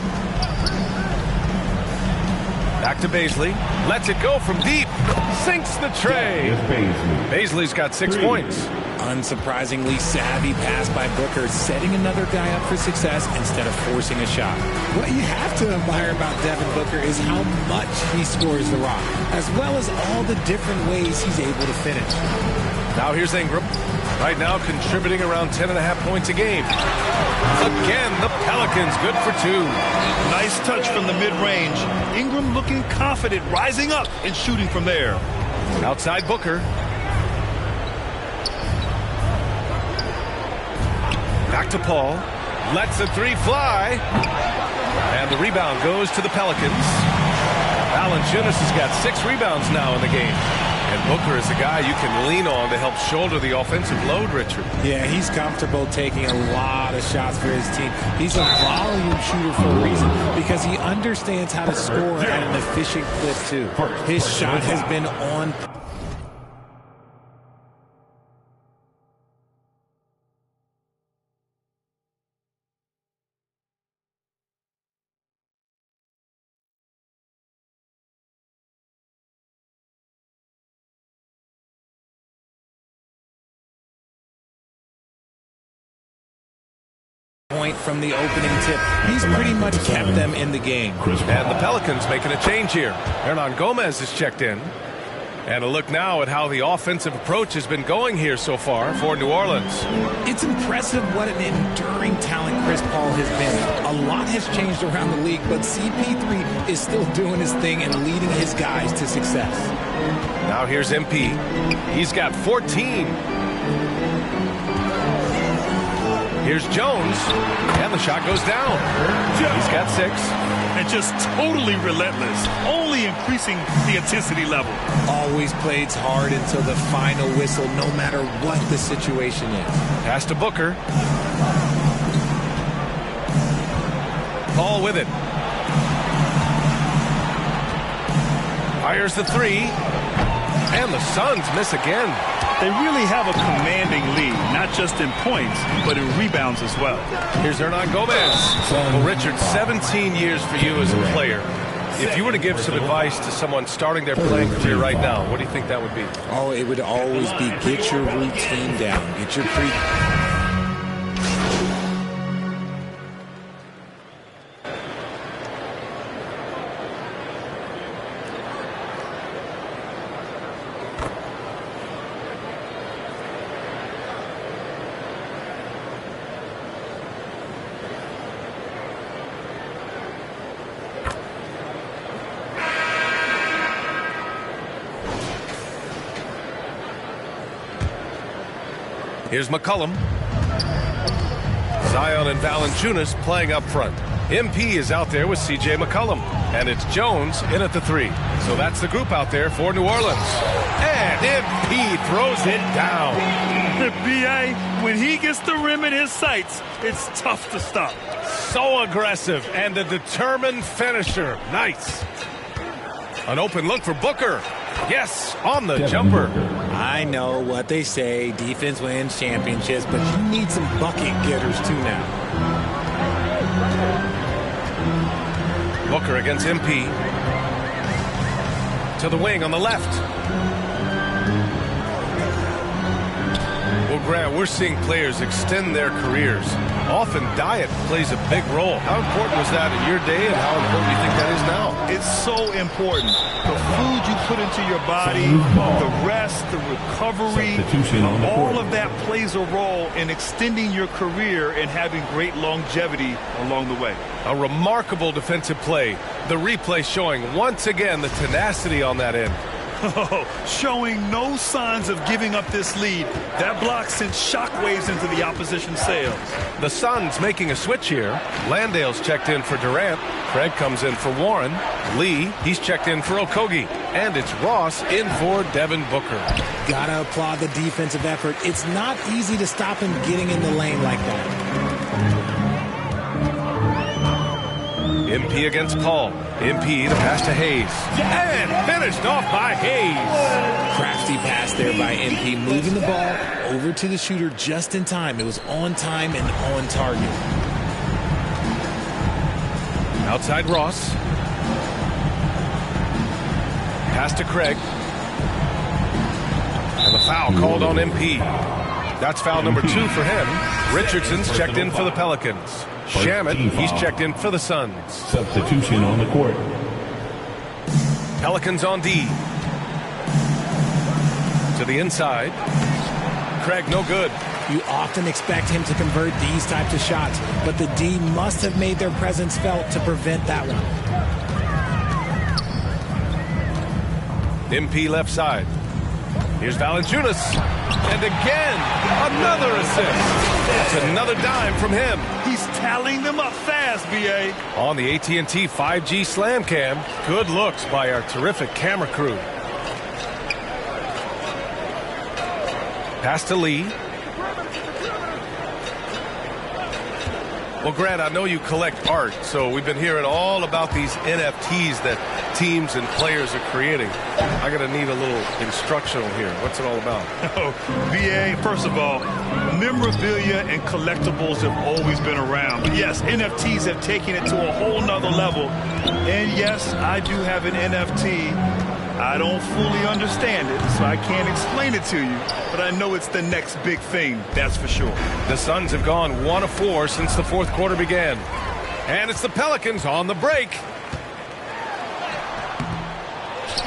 Back to Baisley. Lets it go from deep. Sinks the tray. Baisley's got 6 points. Unsurprisingly savvy pass by Booker, setting another guy up for success instead of forcing a shot. What you have to admire about Devin Booker is how much he scores the rock, as well as all the different ways he's able to finish. Now here's Ingram. Right now contributing around 10.5 points a game. Again, the Pelicans good for 2. Nice touch from the mid-range. Ingram looking confident, rising up and shooting from there. Outside Booker. Back to Paul. Lets the 3 fly. And the rebound goes to the Pelicans. Valanciunas has got 6 rebounds now in the game. And Booker is the guy you can lean on to help shoulder the offensive load, Richard. Yeah, he's comfortable taking a lot of shots for his team. He's a volume shooter for a reason because he understands how to score at an efficient clip, too. His shot has been on. Point from the opening tip. He's pretty much kept them in the game. And the Pelicans making a change here. Hernan Gomez is checked in. And a look now at how the offensive approach has been going here so far for New Orleans. It's impressive what an enduring talent Chris Paul has been. A lot has changed around the league, but CP3 is still doing his thing and leading his guys to success. Now here's MP. He's got 14. Here's Jones, and the shot goes down. He's got 6. And just totally relentless, only increasing the intensity level. Always plays hard until the final whistle, no matter what the situation is. Pass to Booker. Paul with it. Fires the 3. And the Suns miss again. They really have a commanding lead, not just in points, but in rebounds as well. Here's Hernan Gomez. Well, Richard, 17 years for you as a player. If you were to give some advice to someone starting their playing career right now, what do you think that would be? Oh, it would always be get your routine down. Get your Here's McCollum. Zion and Valanciunas playing up front. MP is out there with C.J. McCollum. And it's Jones in at the 3. So that's the group out there for New Orleans. And MP throws it down. The B.A., when he gets the rim in his sights, it's tough to stop. So aggressive and a determined finisher. Nice. An open look for Booker. Yes, on the jumper. I know what they say, defense wins championships, but you need some bucket getters too now. Booker against MP. To the wing on the left. Well, Grant, we're seeing players extend their careers. Often diet plays a big role. How important was that in your day, and how important do you think that is now? It's so important. The food you put into your body, the rest, the recovery, all of that plays a role in extending your career and having great longevity along the way. A remarkable defensive play. The replay showing once again the tenacity on that end. Showing no signs of giving up this lead. That block sent shockwaves into the opposition sails. The Suns making a switch here. Landale's checked in for Durant. Craig comes in for Warren. Lee, he's checked in for Okogie. And it's Ross in for Devin Booker. Gotta applaud the defensive effort. It's not easy to stop him getting in the lane like that. MP against Paul. MP, the pass to Hayes. And finished off by Hayes. Crafty pass there by MP, moving the ball over to the shooter just in time. It was on time and on target. Outside Ross. Pass to Craig. And the foul called on MP. That's foul number 2 for him. Richardson's checked in for the Pelicans. Shamet, he's checked in for the Suns. Substitution on the court. Pelicans on D. To the inside. Craig, no good. You often expect him to convert these types of shots, but the D must have made their presence felt to prevent that one. MP left side. Here's Valanciunas. And again, another assist. It's another dime from him. He's tallying them up fast, B.A. On the AT&T 5G Slam Cam, good looks by our terrific camera crew. Pass to Lee. Well, Grant, I know you collect art, so we've been hearing all about these NFTs that teams and players are creating. I'm going to need a little instructional here. What's it all about? BA, first of all, memorabilia and collectibles have always been around. But yes, NFTs have taken it to a whole nother level. And yes, I do have an NFT. I don't fully understand it, so I can't explain it to you. But I know it's the next big thing, that's for sure. The Suns have gone 1 of 4 since the fourth quarter began. And it's the Pelicans on the break.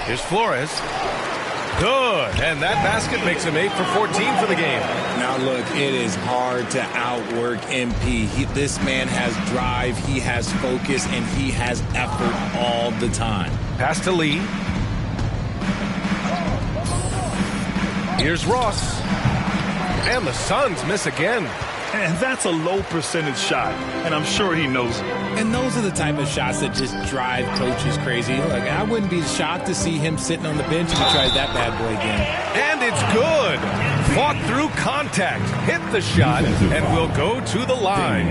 Here's Flores. Good. And that basket makes him 8 for 14 for the game. Now, look, it is hard to outwork MP. This man has drive, he has focus, and he has effort all the time. Pass to Lee. Here's Ross. And the Suns miss again. And that's a low percentage shot, and I'm sure he knows it. And those are the type of shots that just drive coaches crazy. Look, I wouldn't be shocked to see him sitting on the bench if he tries that bad boy again. And it's good. Fought through contact, hit the shot, and will go to the line.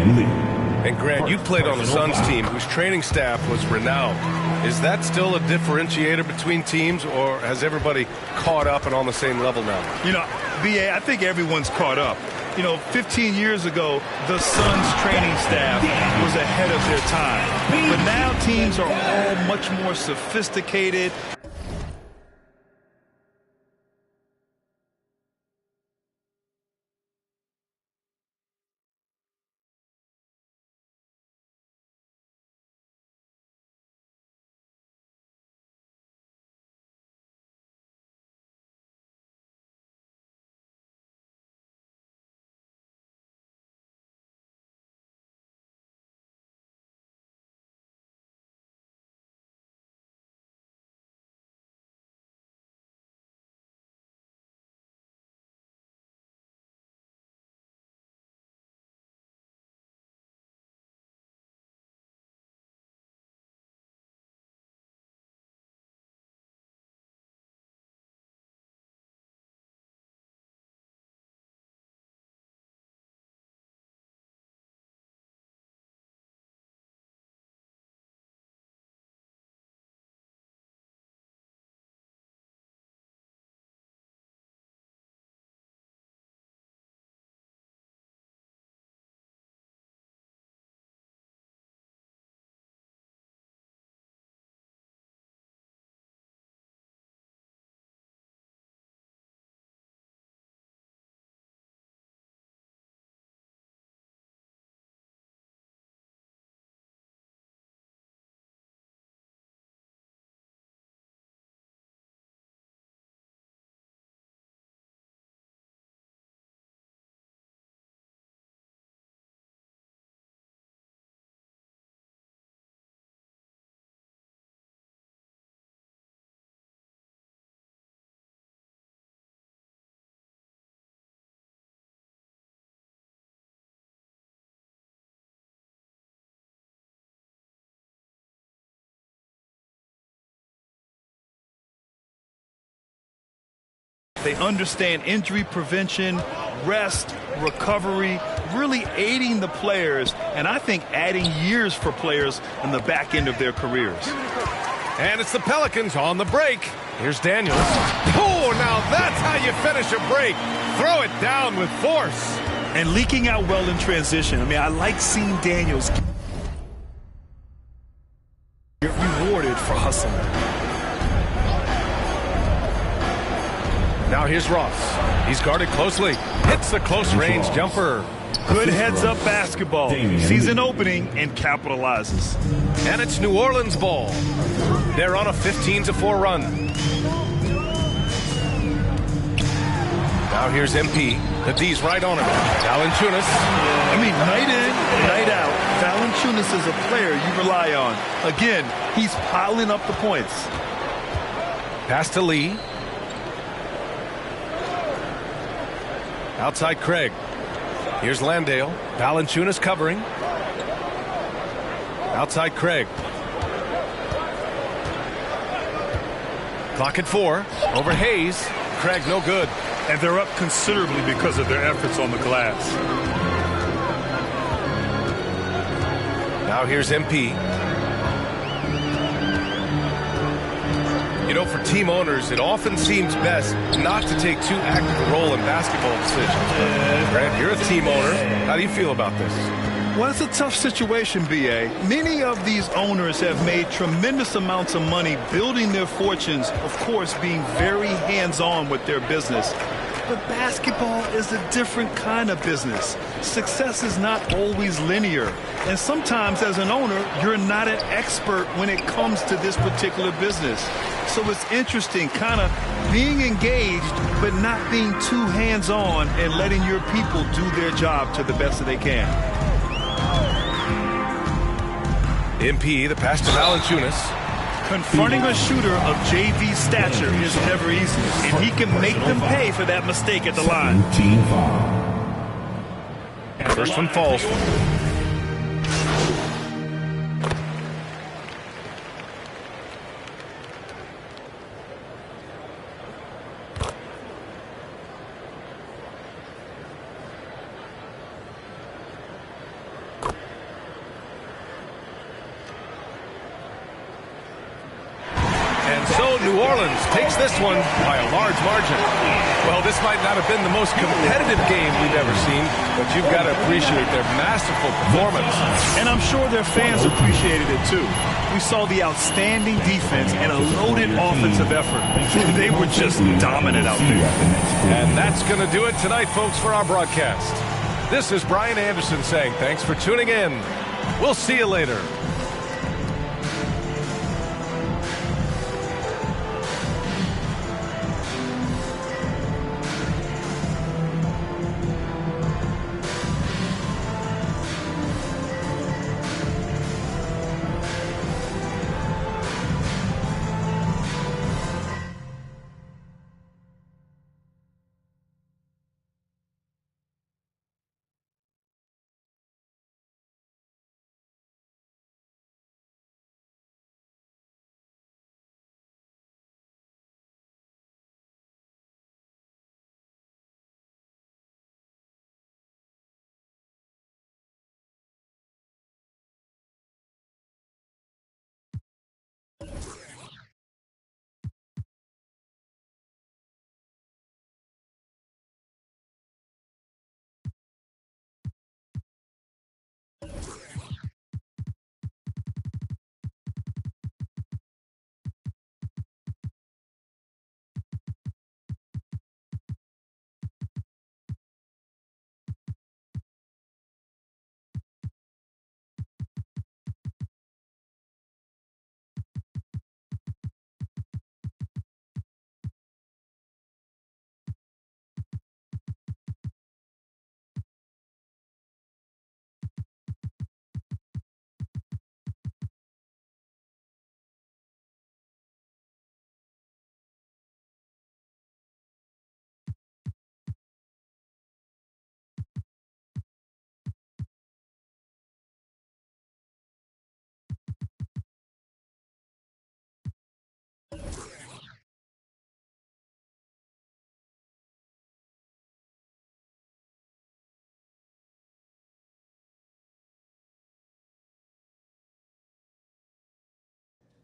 And Grant, you played on the Suns team whose training staff was renowned. Is that still a differentiator between teams, or has everybody caught up and on the same level now? You know, B.A., I think everyone's caught up. You know, 15 years ago, the Suns training staff was ahead of their time. But now teams are all much more sophisticated. They understand injury prevention, rest, recovery, really aiding the players, and I think adding years for players in the back end of their careers. And it's the Pelicans on the break. Here's Daniels. Oh, now that's how you finish a break. Throw it down with force. And leaking out well in transition. I mean, I like seeing Daniels get rewarded for hustling. Now here's Ross. He's guarded closely. Hits the close-range jumper. Good heads-up basketball. Sees an opening and capitalizes. And it's New Orleans ball. They're on a 15-4 run. Now here's MP. The D's right on him. Valanciunas. I mean, night in, night out, Valanciunas is a player you rely on. Again, he's piling up the points. Pass to Lee. Outside Craig. Here's Landale. Valanciunas covering. Outside Craig. Clock at 4. Over Hayes. Craig no good. And they're up considerably because of their efforts on the glass. Now here's MP. You know, for team owners, it often seems best not to take too active a role in basketball decisions. Grant, you're a team owner. How do you feel about this? Well, it's a tough situation, B.A. Many of these owners have made tremendous amounts of money building their fortunes, of course, being very hands-on with their business. But basketball is a different kind of business. Success is not always linear. And sometimes as an owner, you're not an expert when it comes to this particular business. So it's interesting kind of being engaged, but not being too hands-on and letting your people do their job to the best that they can. MP, the pass to Valanciunas. Confronting a shooter of JV stature is never easy, and he can make them pay for that mistake at the line. First one falls. New Orleans takes this one by a large margin. Well, this might not have been the most competitive game we've ever seen, but you've got to appreciate their masterful performance. And I'm sure their fans appreciated it too. We saw the outstanding defense and a loaded offensive effort. They were just dominant out there. And that's going to do it tonight, folks, for our broadcast. This is Brian Anderson saying thanks for tuning in. We'll see you later.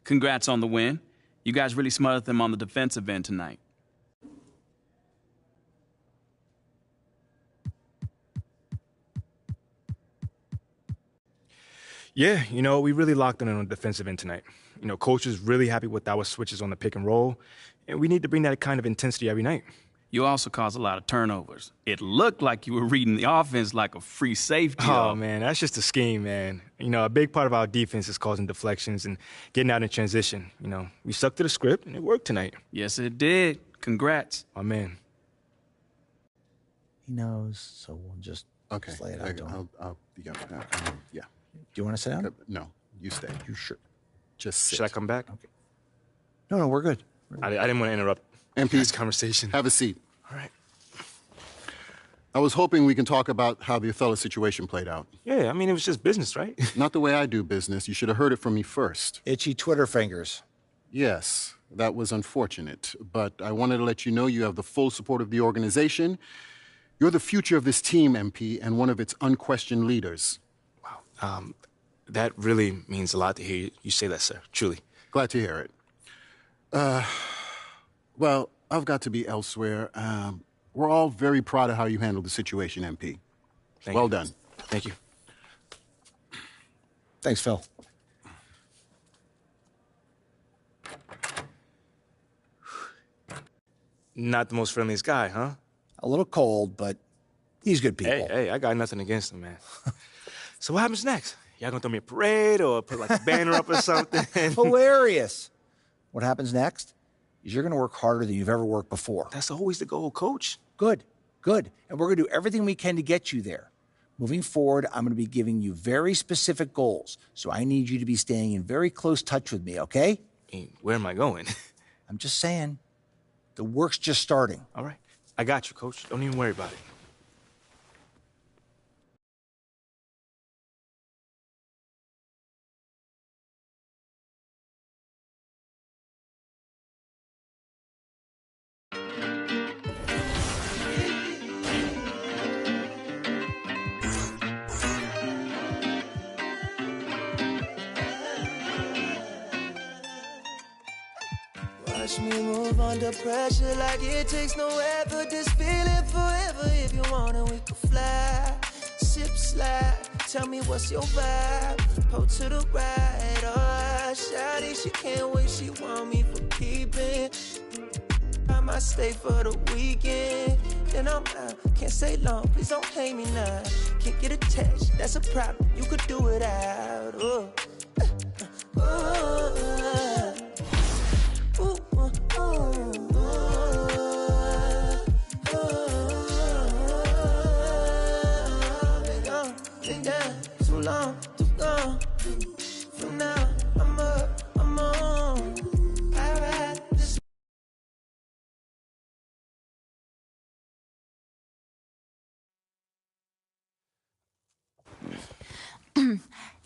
Congrats on the win. You guys really smothered them on the defensive end tonight. Yeah, we really locked in on the defensive end tonight. Coach is really happy with our switches on the pick and roll, and we need to bring that kind of intensity every night. You also caused a lot of turnovers. It looked like you were reading the offense like a free safety. Oh, man, that's just a scheme, man. A big part of our defense is causing deflections and getting out in transition. We stuck to the script, and it worked tonight. Yes, it did. Congrats. My man. He knows, so we'll just lay it out to him. Yeah. Do you want to sit down? No, you stay. You sure? Just sit. Should I come back? Okay. No, we're good. I didn't want to interrupt this conversation. Have a seat. All right. I was hoping we can talk about how the Othello situation played out. Yeah, it was just business, right? Not the way I do business. You should have heard it from me first. Itchy Twitter fingers. Yes, that was unfortunate. But I wanted to let you know you have the full support of the organization. You're the future of this team, MP, and one of its unquestioned leaders. Wow. That really means a lot to hear you say that, sir. Truly. Glad to hear it. Well, I've got to be elsewhere. We're all very proud of how you handled the situation, MP. Well done. Thank you. Thanks, Phil. Not the most friendliest guy, huh? A little cold, but he's good people. Hey, I got nothing against him, man. So what happens next? Y'all gonna throw me a parade or put like a banner up or something? Hilarious. What happens next is you're gonna work harder than you've ever worked before. That's always the goal, Coach. Good. And we're gonna do everything we can to get you there. Moving forward, I'm gonna be giving you very specific goals. So I need you to be staying in very close touch with me, okay? Where am I going? I'm just saying, the work's just starting. All right. I got you, Coach. Don't even worry about it. Watch me move under pressure like it takes no effort. This feeling forever. If you want it, we can fly. Sip, slide. Tell me what's your vibe. Pull to the right. Oh, shawty, she can't wait. She want me for keeping. I might stay for the weekend. Then I'm out. Can't stay long. Please don't hate me now. Can't get attached. That's a problem. You could do it out. Oh. Too long, too gone. For now, I'm up, I'm on. I ride this.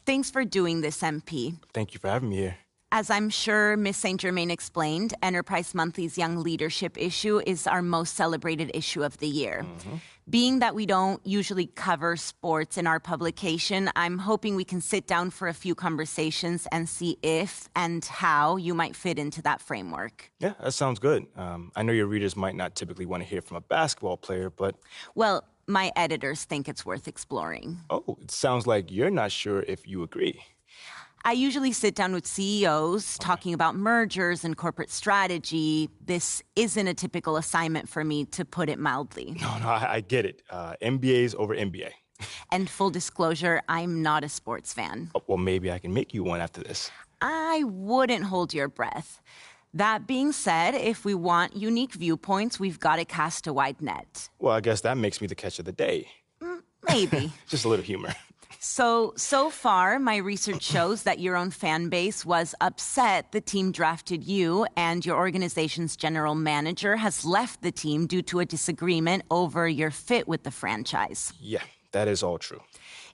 Thanks for doing this, MP. Thank you for having me here. As I'm sure Miss St. Germain explained, Enterprise Monthly's Young Leadership issue is our most celebrated issue of the year. Mm-hmm. Being that we don't usually cover sports in our publication, I'm hoping we can sit down for a few conversations and see if and how you might fit into that framework. Yeah, that sounds good. I know your readers might not typically want to hear from a basketball player, but... Well, my editors think it's worth exploring. Oh, it sounds like you're not sure if you agree. I usually sit down with CEOs talking about mergers and corporate strategy. This isn't a typical assignment for me, to put it mildly. No, I get it. MBA's over MBA. And full disclosure, I'm not a sports fan. Oh, well, maybe I can make you one after this. I wouldn't hold your breath. That being said, if we want unique viewpoints, we've got to cast a wide net. Well, I guess that makes me the catch of the day. Maybe. Just a little humor. So far, my research shows that your own fan base was upset the team drafted you, and your organization's general manager has left the team due to a disagreement over your fit with the franchise. Yeah, that is all true.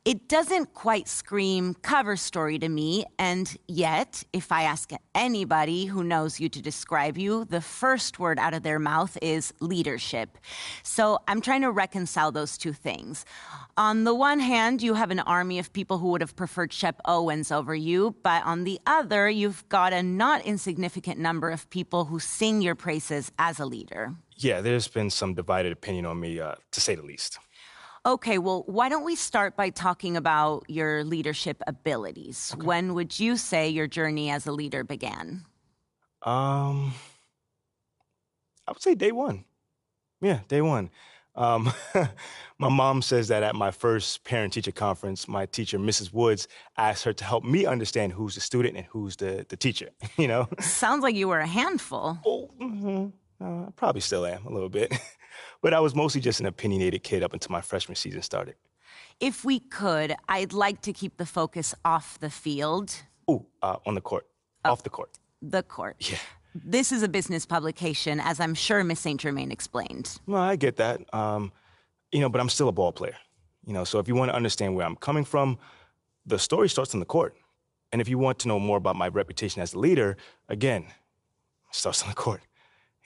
It doesn't quite scream cover story to me, and yet, if I ask anybody who knows you to describe you, the first word out of their mouth is leadership. So I'm trying to reconcile those two things. On the one hand, you have an army of people who would have preferred Shep Owens over you, but on the other, you've got a not insignificant number of people who sing your praises as a leader. Yeah, there's been some divided opinion on me, to say the least. Okay, well, why don't we start by talking about your leadership abilities? Okay. When would you say your journey as a leader began? I would say day one. Yeah, day one. My mom says that at my first parent-teacher conference, my teacher, Mrs. Woods, asked her to help me understand who's the student and who's the teacher, you know? Sounds like you were a handful. Oh, I probably still am, a little bit. But I was mostly just an opinionated kid up until my freshman season started. If we could, I'd like to keep the focus off the field. Ooh, on the court. Off the court. The court. Yeah. This is a business publication, as I'm sure Miss St. Germain explained. Well, I get that. But I'm still a ball player. So if you want to understand where I'm coming from, the story starts on the court. And if you want to know more about my reputation as a leader, again, it starts on the court.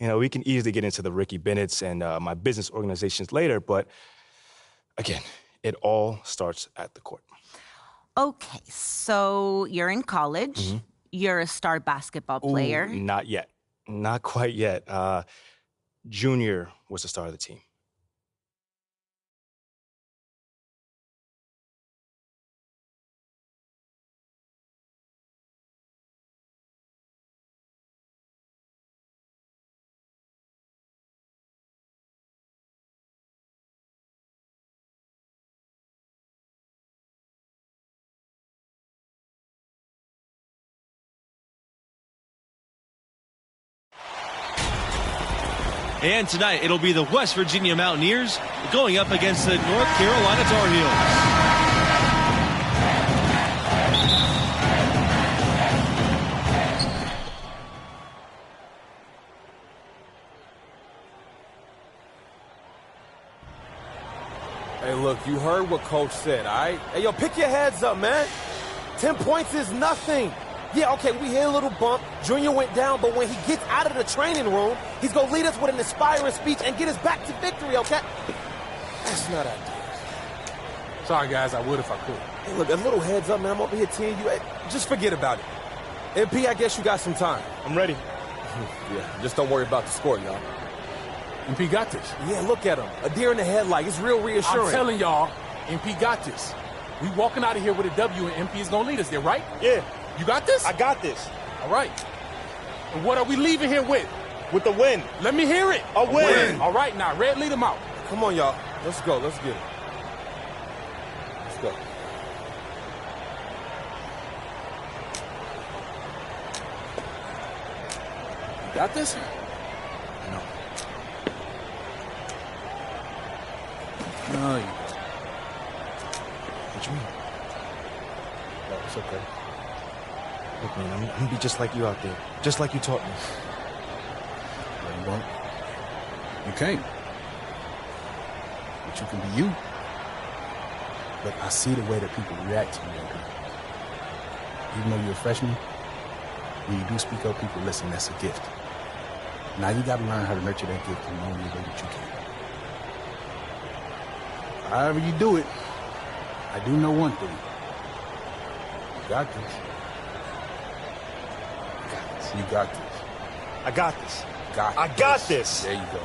We can easily get into the Ricky Bennett's and my business organizations later, but again, it all starts at the court. Okay, so you're in college. Mm-hmm. You're a star basketball player. Ooh, not yet. Not quite yet. Junior was the star of the team. And tonight, it'll be the West Virginia Mountaineers going up against the North Carolina Tar Heels. Hey, look, you heard what Coach said, all right? Hey, yo, pick your heads up, man. 10 points is nothing. Yeah, okay, we hit a little bump. Junior went down, but when he gets out of the training room, he's going to lead us with an inspiring speech and get us back to victory, okay? That's not ideal. Sorry, guys, I would if I could. Hey, look, a little heads up, man. I'm over here teeing you. Hey, just forget about it. MP, I guess you got some time. I'm ready. Yeah, just don't worry about the score, y'all. MP got this. Yeah, look at him. A deer in the headlight. It's real reassuring. I'm telling y'all, MP got this. We walking out of here with a W, and MP is going to lead us there, right? Yeah. You got this? I got this. All right. And what are we leaving here with? With the win. Let me hear it. A win. All right, now, Red, lead them out. Come on, y'all. Let's go. Let's get it. Let's go. You got this? No. No, you don't. What you mean? No, it's okay. Look, man, I'm gonna be just like you out there. Just like you taught me. No, you won't. You can't. But you can be you. Look, I see the way that people react to you, MP. Even though you're a freshman, when you do speak up, people listen. That's a gift. Now you gotta learn how to nurture that gift in the only way that you can. However you do it, I do know one thing. You got this. You got this. I got this. I got this. There you go.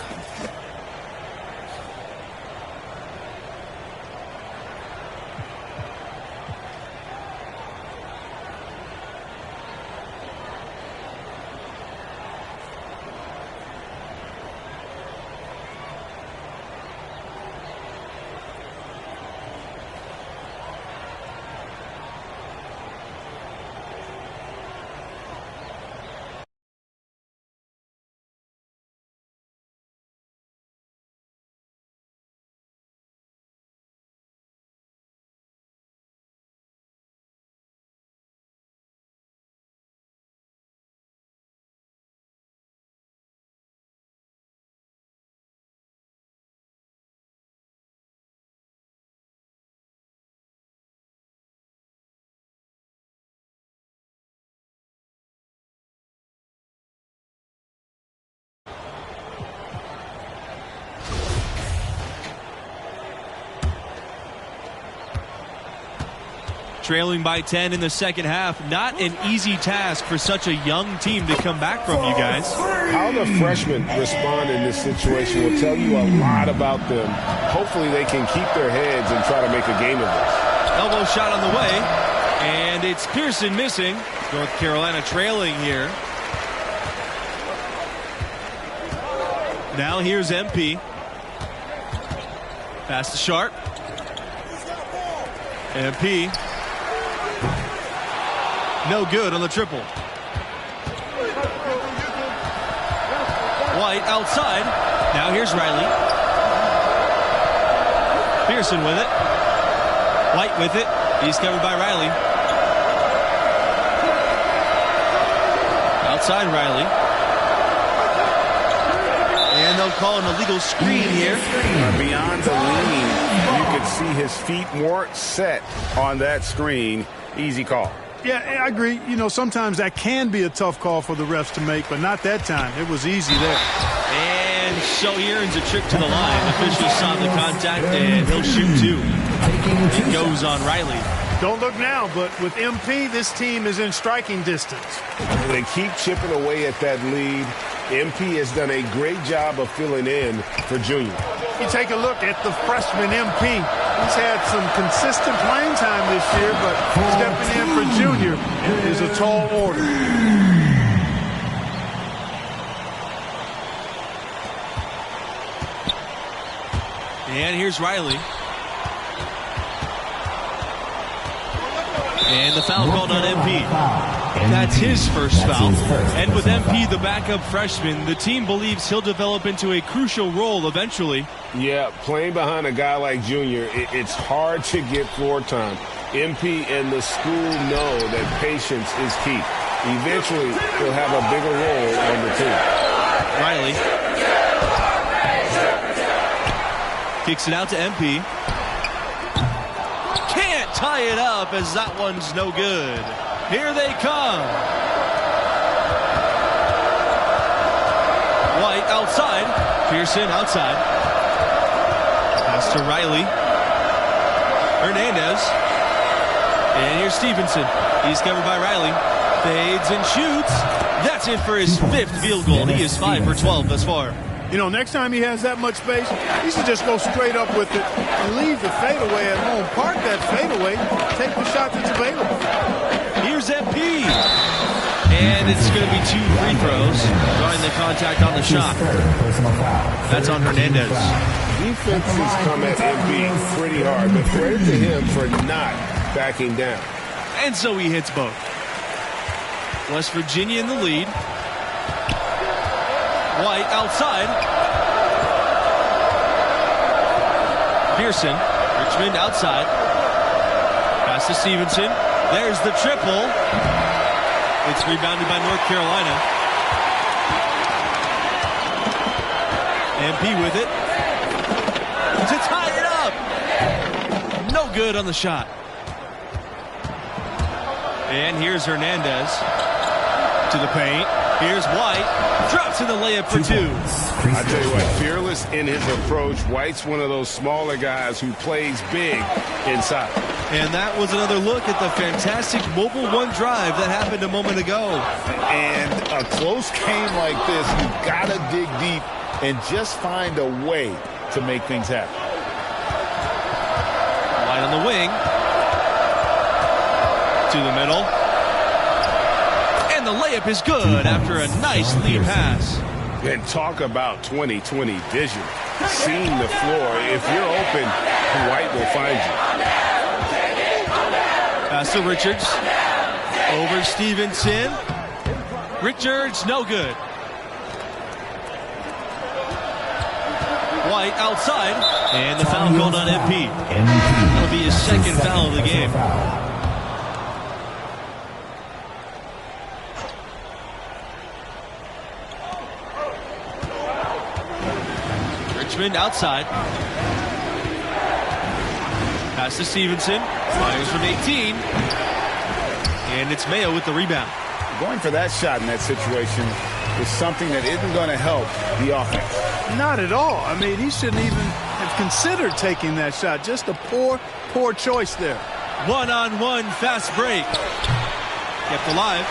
Trailing by 10 in the second half. Not an easy task for such a young team to come back from, you guys. How the freshmen respond in this situation will tell you a lot about them. Hopefully they can keep their heads and try to make a game of this. Elbow shot on the way, and it's Pearson missing. North Carolina trailing here. Now here's MP. Pass to Sharp. MP. No good on the triple. White outside. Now here's Riley. Pearson with it. White with it. He's covered by Riley. Outside Riley. And they'll call an illegal screen here. Beyond the lean, you could see his feet more set on that screen. Easy call. Yeah, I agree. You know, sometimes that can be a tough call for the refs to make, but not that time. It was easy there. And so he earns a trip to the line. Officials saw the contact, and he'll shoot two. It goes on Riley. Don't look now, but with MP, this team is in striking distance. They keep chipping away at that lead. MP has done a great job of filling in for Junior. You take a look at the freshman MP. He's had some consistent playing time this year, but stepping in for Junior is a tall order. And here's Riley. And the foul called on MP. That's his first foul. And with MP, the backup freshman, the team believes he'll develop into a crucial role eventually. Yeah, playing behind a guy like Junior, it's hard to get floor time. MP and the school know that patience is key. Eventually, he'll have a bigger role on the team. Riley kicks it out to MP. Can't tie it up as that one's no good. Here they come. White outside. Pearson outside. Pass to Riley. Hernandez. And here's Stevenson. He's covered by Riley. Fades and shoots. That's in for his fifth field goal. He is 5 for 12 thus far. You know, next time he has that much space, he should just go straight up with it and leave the fadeaway at home. Park that fadeaway, take the shot that's available. Here's MP. And it's going to be 2 free throws, drawing the contact on the shot. That's on Hernandez. Defense has come at MP pretty hard, but credit to him for not backing down. And so he hits both. West Virginia in the lead. White outside. Pearson. Richmond outside. Pass to Stevenson. There's the triple. It's rebounded by North Carolina. MP with it. To tie it up. No good on the shot. And here's Hernandez. To the paint. Here's White. Drops in the layup for 2. I tell you what, fearless in his approach. White's one of those smaller guys who plays big inside. And that was another look at the fantastic mobile one drive that happened a moment ago. And a close game like this, you gotta dig deep and just find a way to make things happen. White on the wing. To the middle. And the layup is good after a nice lead pass. And talk about 20/20 vision. Seeing the floor. If you're open, White will find you. Pass to Richards. Over Stevenson. Richards, no good. White outside. And the foul called on MP. That'll be his second foul of the game. Richmond outside. Pass to Stevenson. Fires from 18. And it's Mayo with the rebound. Going for that shot in that situation is something that isn't going to help the offense. Not at all. I mean, he shouldn't even have considered taking that shot. Just a poor choice there. One-on-one fast break. Kept alive.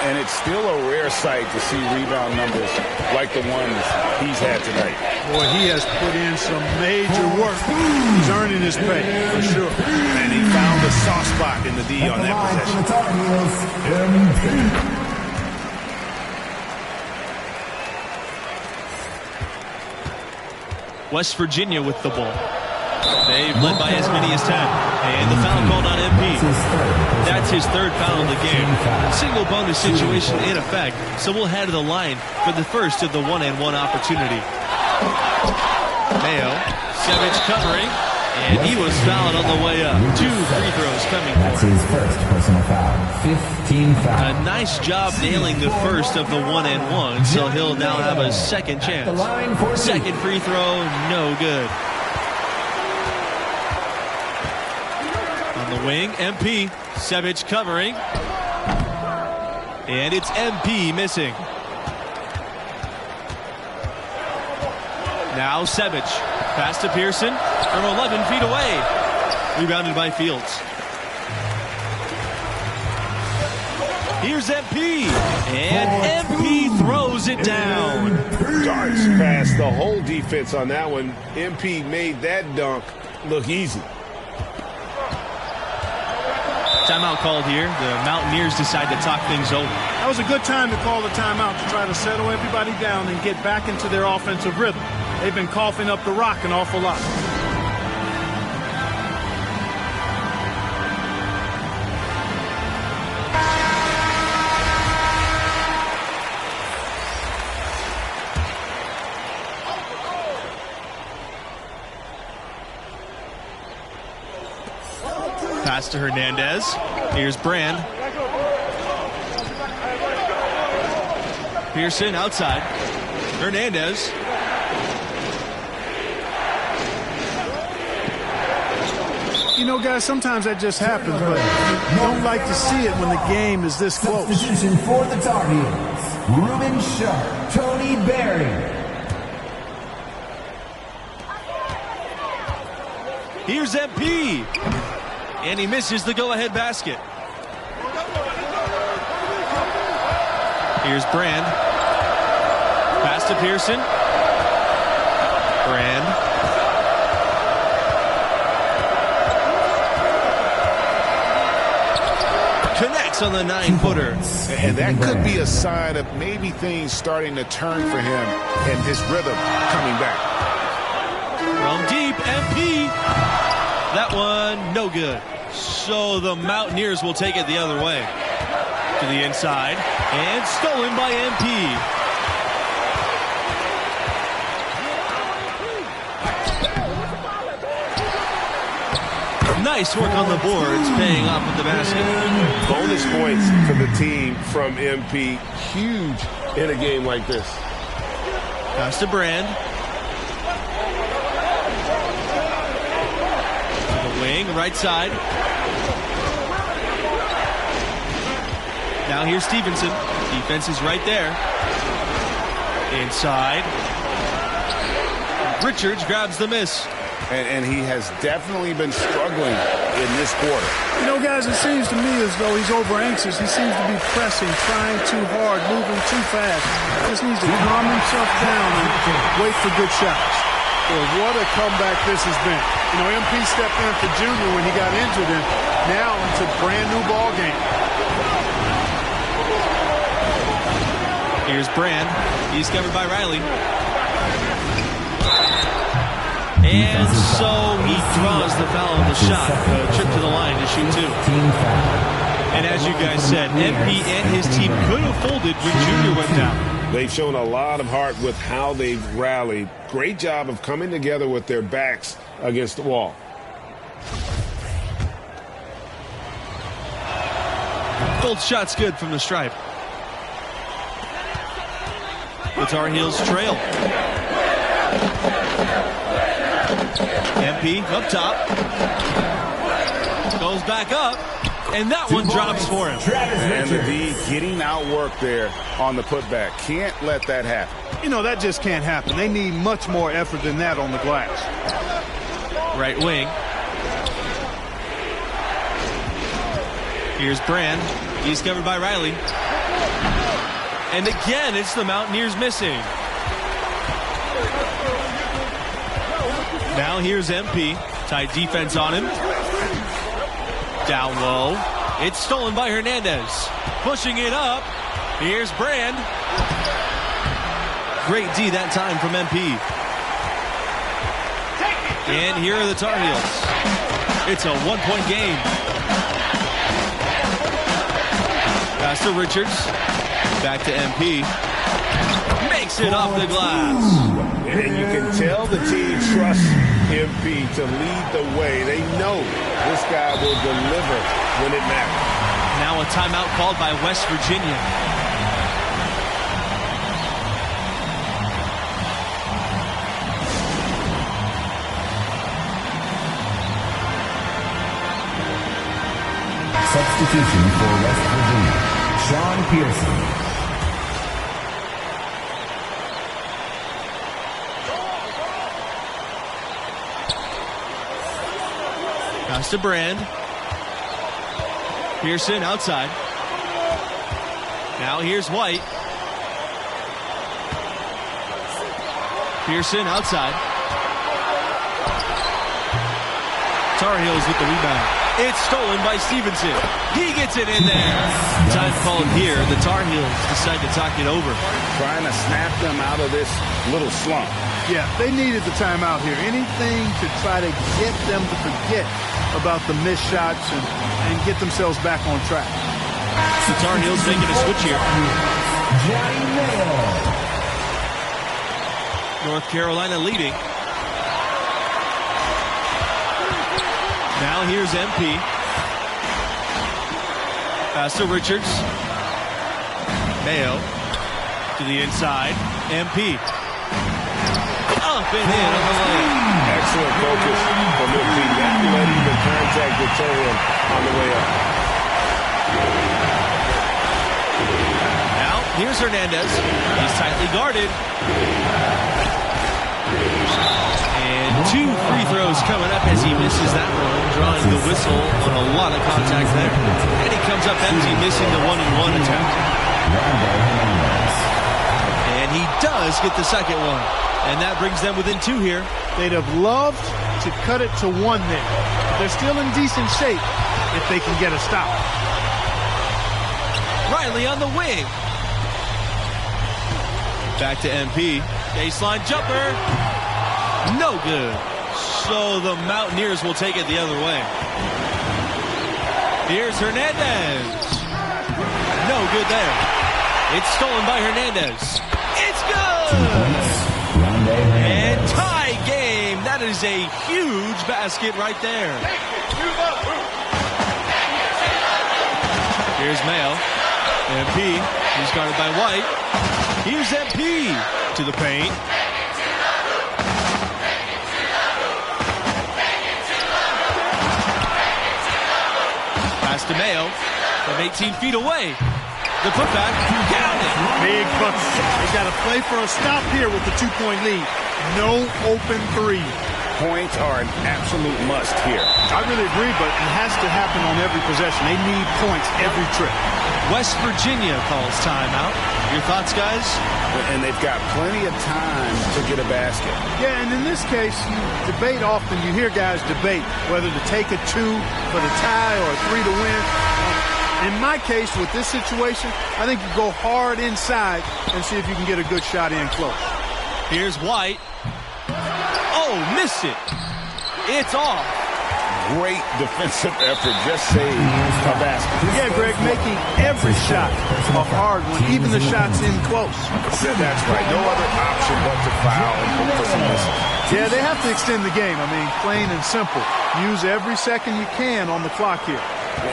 And it's still a rare sight to see rebound numbers like the ones he's had tonight. Boy, he has put in some major work. He's earning his pay, for sure. And he found a soft spot in the D on that possession. West Virginia with the ball. They've led by as many as 10. And the foul called on MP. That's his third foul of the game. Single bonus situation in effect. So we'll head to the line for the first of the one-and-one opportunity. Mayo, Savage covering. And he was fouled on the way up. 2 free throws coming That's for him. his first personal foul. 15 fouls. A nice job nailing the first of the one-and-one. So he'll now have a second chance. Second free throw, no good. On the wing, MP. Savage covering. And it's MP missing. Now Savage. Pass to Pearson from 11 feet away. Rebounded by Fields. Here's MP. And MP throws it down. Darts past the whole defense on that one. MP made that dunk look easy. Timeout called here. The Mountaineers decide to talk things over. That was a good time to call the timeout to try to settle everybody down and get back into their offensive rhythm. They've been coughing up the rock an awful lot. Pass to Hernandez. Here's Brand. Pearson outside. Hernandez. You know, guys, sometimes that just happens, but you don't like to see it when the game is this close. Substitution for the Tar Heels. Ruben Sharp, Tony Berry. Here's MP. And he misses the go-ahead basket. Here's Brand. Pass to Pearson. Brand. Connects on the 9-footer. And that could be a sign of maybe things starting to turn for him and his rhythm coming back. From deep, MP. That one, no good. So the Mountaineers will take it the other way. To the inside. And stolen by MP. Nice work on the boards, paying off with the basket. Bonus points for the team from MP. Huge in a game like this. Pass to Brand. To the wing, right side. Now here's Stevenson. Defense is right there. Inside. Richards grabs the miss. And he has definitely been struggling in this quarter. You know, guys, it seems to me as though he's over-anxious. He seems to be pressing, trying too hard, moving too fast. He just needs to calm himself down and wait for good shots. Boy, what a comeback this has been. You know, MP stepped in for Junior when he got injured, and now it's a brand-new ball game. Here's Brand. He's covered by Riley. And so he draws the foul on the shot. Trip to the line to shoot 2. And as you guys said, MP and his team could have folded when Junior went down. They've shown a lot of heart with how they've rallied. Great job of coming together with their backs against the wall. Both shots good from the stripe. The Tar Heels trail. MP up top. Goes back up. And that one drops for him. And the D getting outworked there on the putback. Can't let that happen. You know, that just can't happen. They need much more effort than that on the glass. Right wing. Here's Brand. He's covered by Riley. And again, it's the Mountaineers missing. Now here's MP. Tight defense on him. Down low. It's stolen by Hernandez. Pushing it up. Here's Brand. Great D that time from MP. And here are the Tar Heels. It's a one-point game. Pass to Richards. Back to MP. Makes it off the glass. And you can tell the team trusts MP to lead the way. They know this guy will deliver when it matters. Now a timeout called by West Virginia. Substitution for West Virginia, Sean Pearson. Pass to Brand. Pearson outside. Now here's White. Pearson outside. Tar Heels with the rebound. It's stolen by Stevenson. He gets it in there. Time called here. The Tar Heels decide to talk it over. Trying to snap them out of this little slump. Yeah, they needed the timeout here. Anything to try to get them to forget about the missed shots and get themselves back on track. The Tar Heels making a switch here. North Carolina leading. Now here's MP. Pass to Richards. Mayo to the inside. MP. Up and in on the lane. Excellent focus from MP. Not letting the contact deter him on the way up. Now here's Hernandez. He's tightly guarded. And 2 free throws coming up as he misses that one, drawing the whistle on a lot of contact there. And he comes up empty, missing the 1-and-1 attempt. And he does get the second one. And that brings them within 2 here. They'd have loved to cut it to 1 there. They're still in decent shape if they can get a stop. Riley on the wing. Back to MP. Baseline jumper. No good. So the Mountaineers will take it the other way. Here's Hernandez. No good there. It's stolen by Hernandez. It's good! And tie game. That is a huge basket right there. Here's Mayo. MP. He's guarded by White. Here's MP to the paint. Pass to Mayo from 18 feet away. The putback, got it. Big bucket. They got to play for a stop here with the 2-point lead. No open 3. Points are an absolute must here. I really agree, but it has to happen on every possession. They need points every trip. West Virginia calls timeout. Your thoughts, guys? And they've got plenty of time to get a basket. Yeah, and in this case, you debate often. You hear guys debate whether to take a 2 for the tie or a 3 to win. In my case, with this situation, I think you go hard inside and see if you can get a good shot in close. Here's White. Oh, missed it. It's off. Great defensive effort. Just saved a basket. Yeah, Greg, making every shot a hard one, even the shots in close. That's right. No other option but to foul and hope for some misses. Yeah, they have to extend the game. I mean, plain and simple. Use every second you can on the clock here.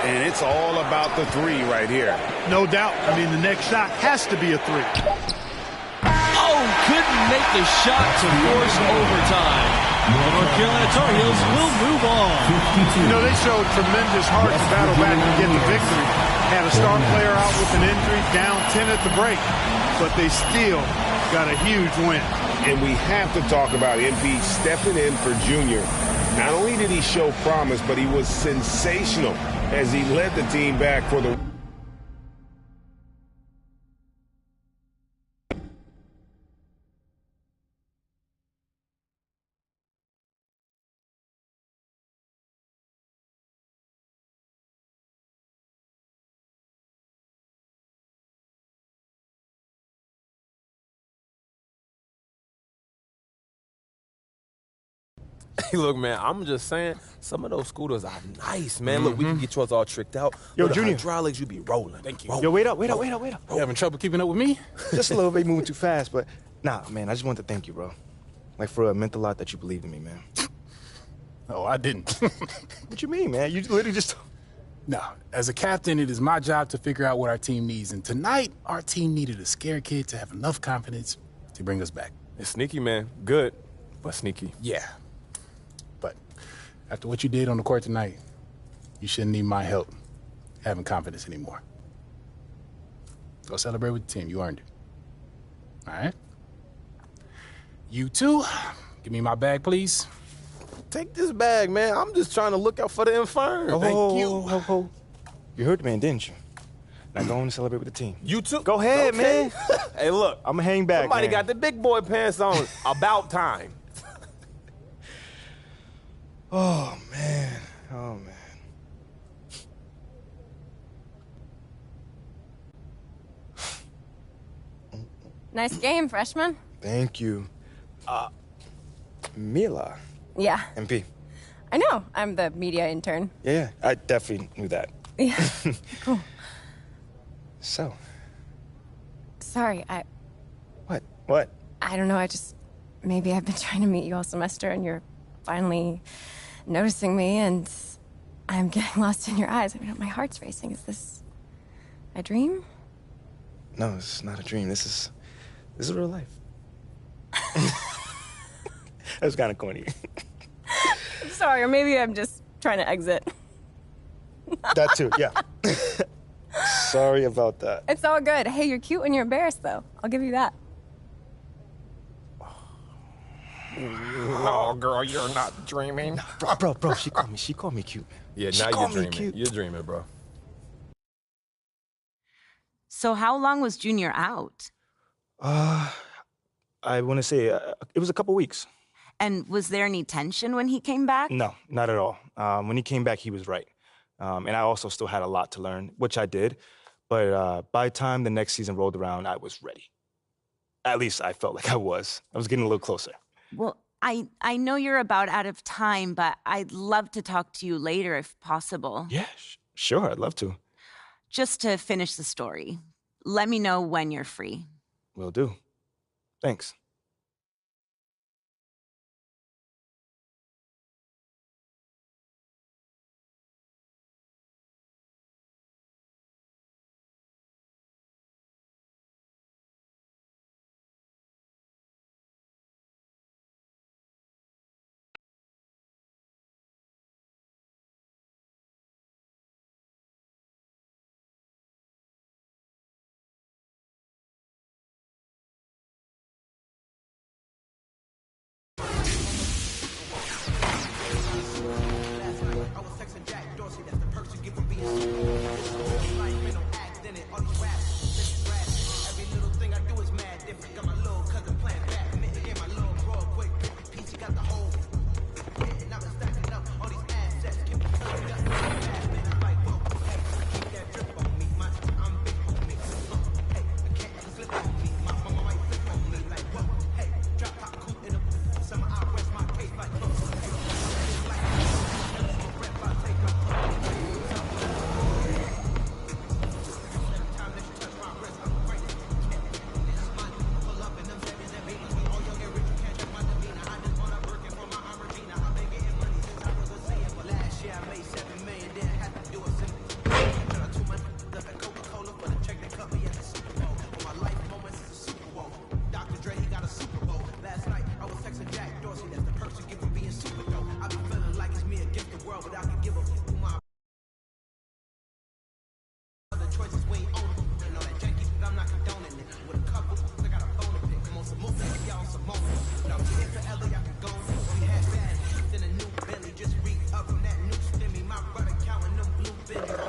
And it's all about the 3 right here. No doubt. I mean, the next shot has to be a 3. Oh, couldn't make the shot to force overtime. The North Carolina Tar Heels will move on. You know, they showed tremendous heart to battle back and get the victory. Had a star player out with an injury, down 10 at the break. But they still got a huge win. And we have to talk about MP stepping in for Junior Not only did he show promise, but he was sensational as he led the team back for the... Hey, look, man, I'm just saying, some of those scooters are nice, man. Look, we can get yours all tricked out. Yo, With the Junior. hydraulics, you be rolling. Thank you. Rolling. Yo, wait up. You having trouble keeping up with me? Just a little bit moving too fast, but nah, man, I just want to thank you, bro. Like, for it meant a lot that you believed in me, man. Oh, I didn't. What you mean, man? You literally just... No, as a captain, it is my job to figure out what our team needs. And tonight, our team needed a scared kid to have enough confidence to bring us back. It's sneaky, man. Good, but sneaky. Yeah. But after what you did on the court tonight, you shouldn't need my help having confidence anymore. Go celebrate with the team. You earned it. All right? You too. Give me my bag, please. Take this bag, man. I'm just trying to look out for the infirm. Thank you. You heard the man, didn't you? Now go on and celebrate with the team. You too? Go ahead, man. Hey, look. I'm going to hang back, Somebody man. got the big boy pants on. About time. Oh, man. Oh, man. Nice game, freshman. Thank you. Mila. Yeah. MP. I know. I'm the media intern. Yeah, I definitely knew that. Yeah. Cool. So. Sorry, What? I don't know. Maybe I've been trying to meet you all semester and you're finally noticing me and I'm getting lost in your eyes. I mean, my heart's racing. Is this a dream? No, this is not a dream. This is real life. That was kind of corny. I'm sorry, or maybe I'm just trying to exit. That too, yeah. Sorry about that. It's all good. Hey, you're cute when you're embarrassed, though. I'll give you that. No, girl, you're not dreaming. Bro, she called me cute, man. Yeah, She now you're called me dreaming. cute. You're dreaming, bro. So how long was Junior out? I want to say it was a couple weeks. And was there any tension when he came back? No, not at all. When he came back, he was right. And I also still had a lot to learn, which I did. But by the time the next season rolled around, I was ready. At least I felt like I was. I was getting a little closer. Well, I know you're about out of time, but I'd love to talk to you later if possible. Yeah, sure, I'd love to. Just to finish the story. Let me know when you're free. Will do. Thanks. in a new Bentley. Just re-up from that new stimmy. My brother counting them blue pennies.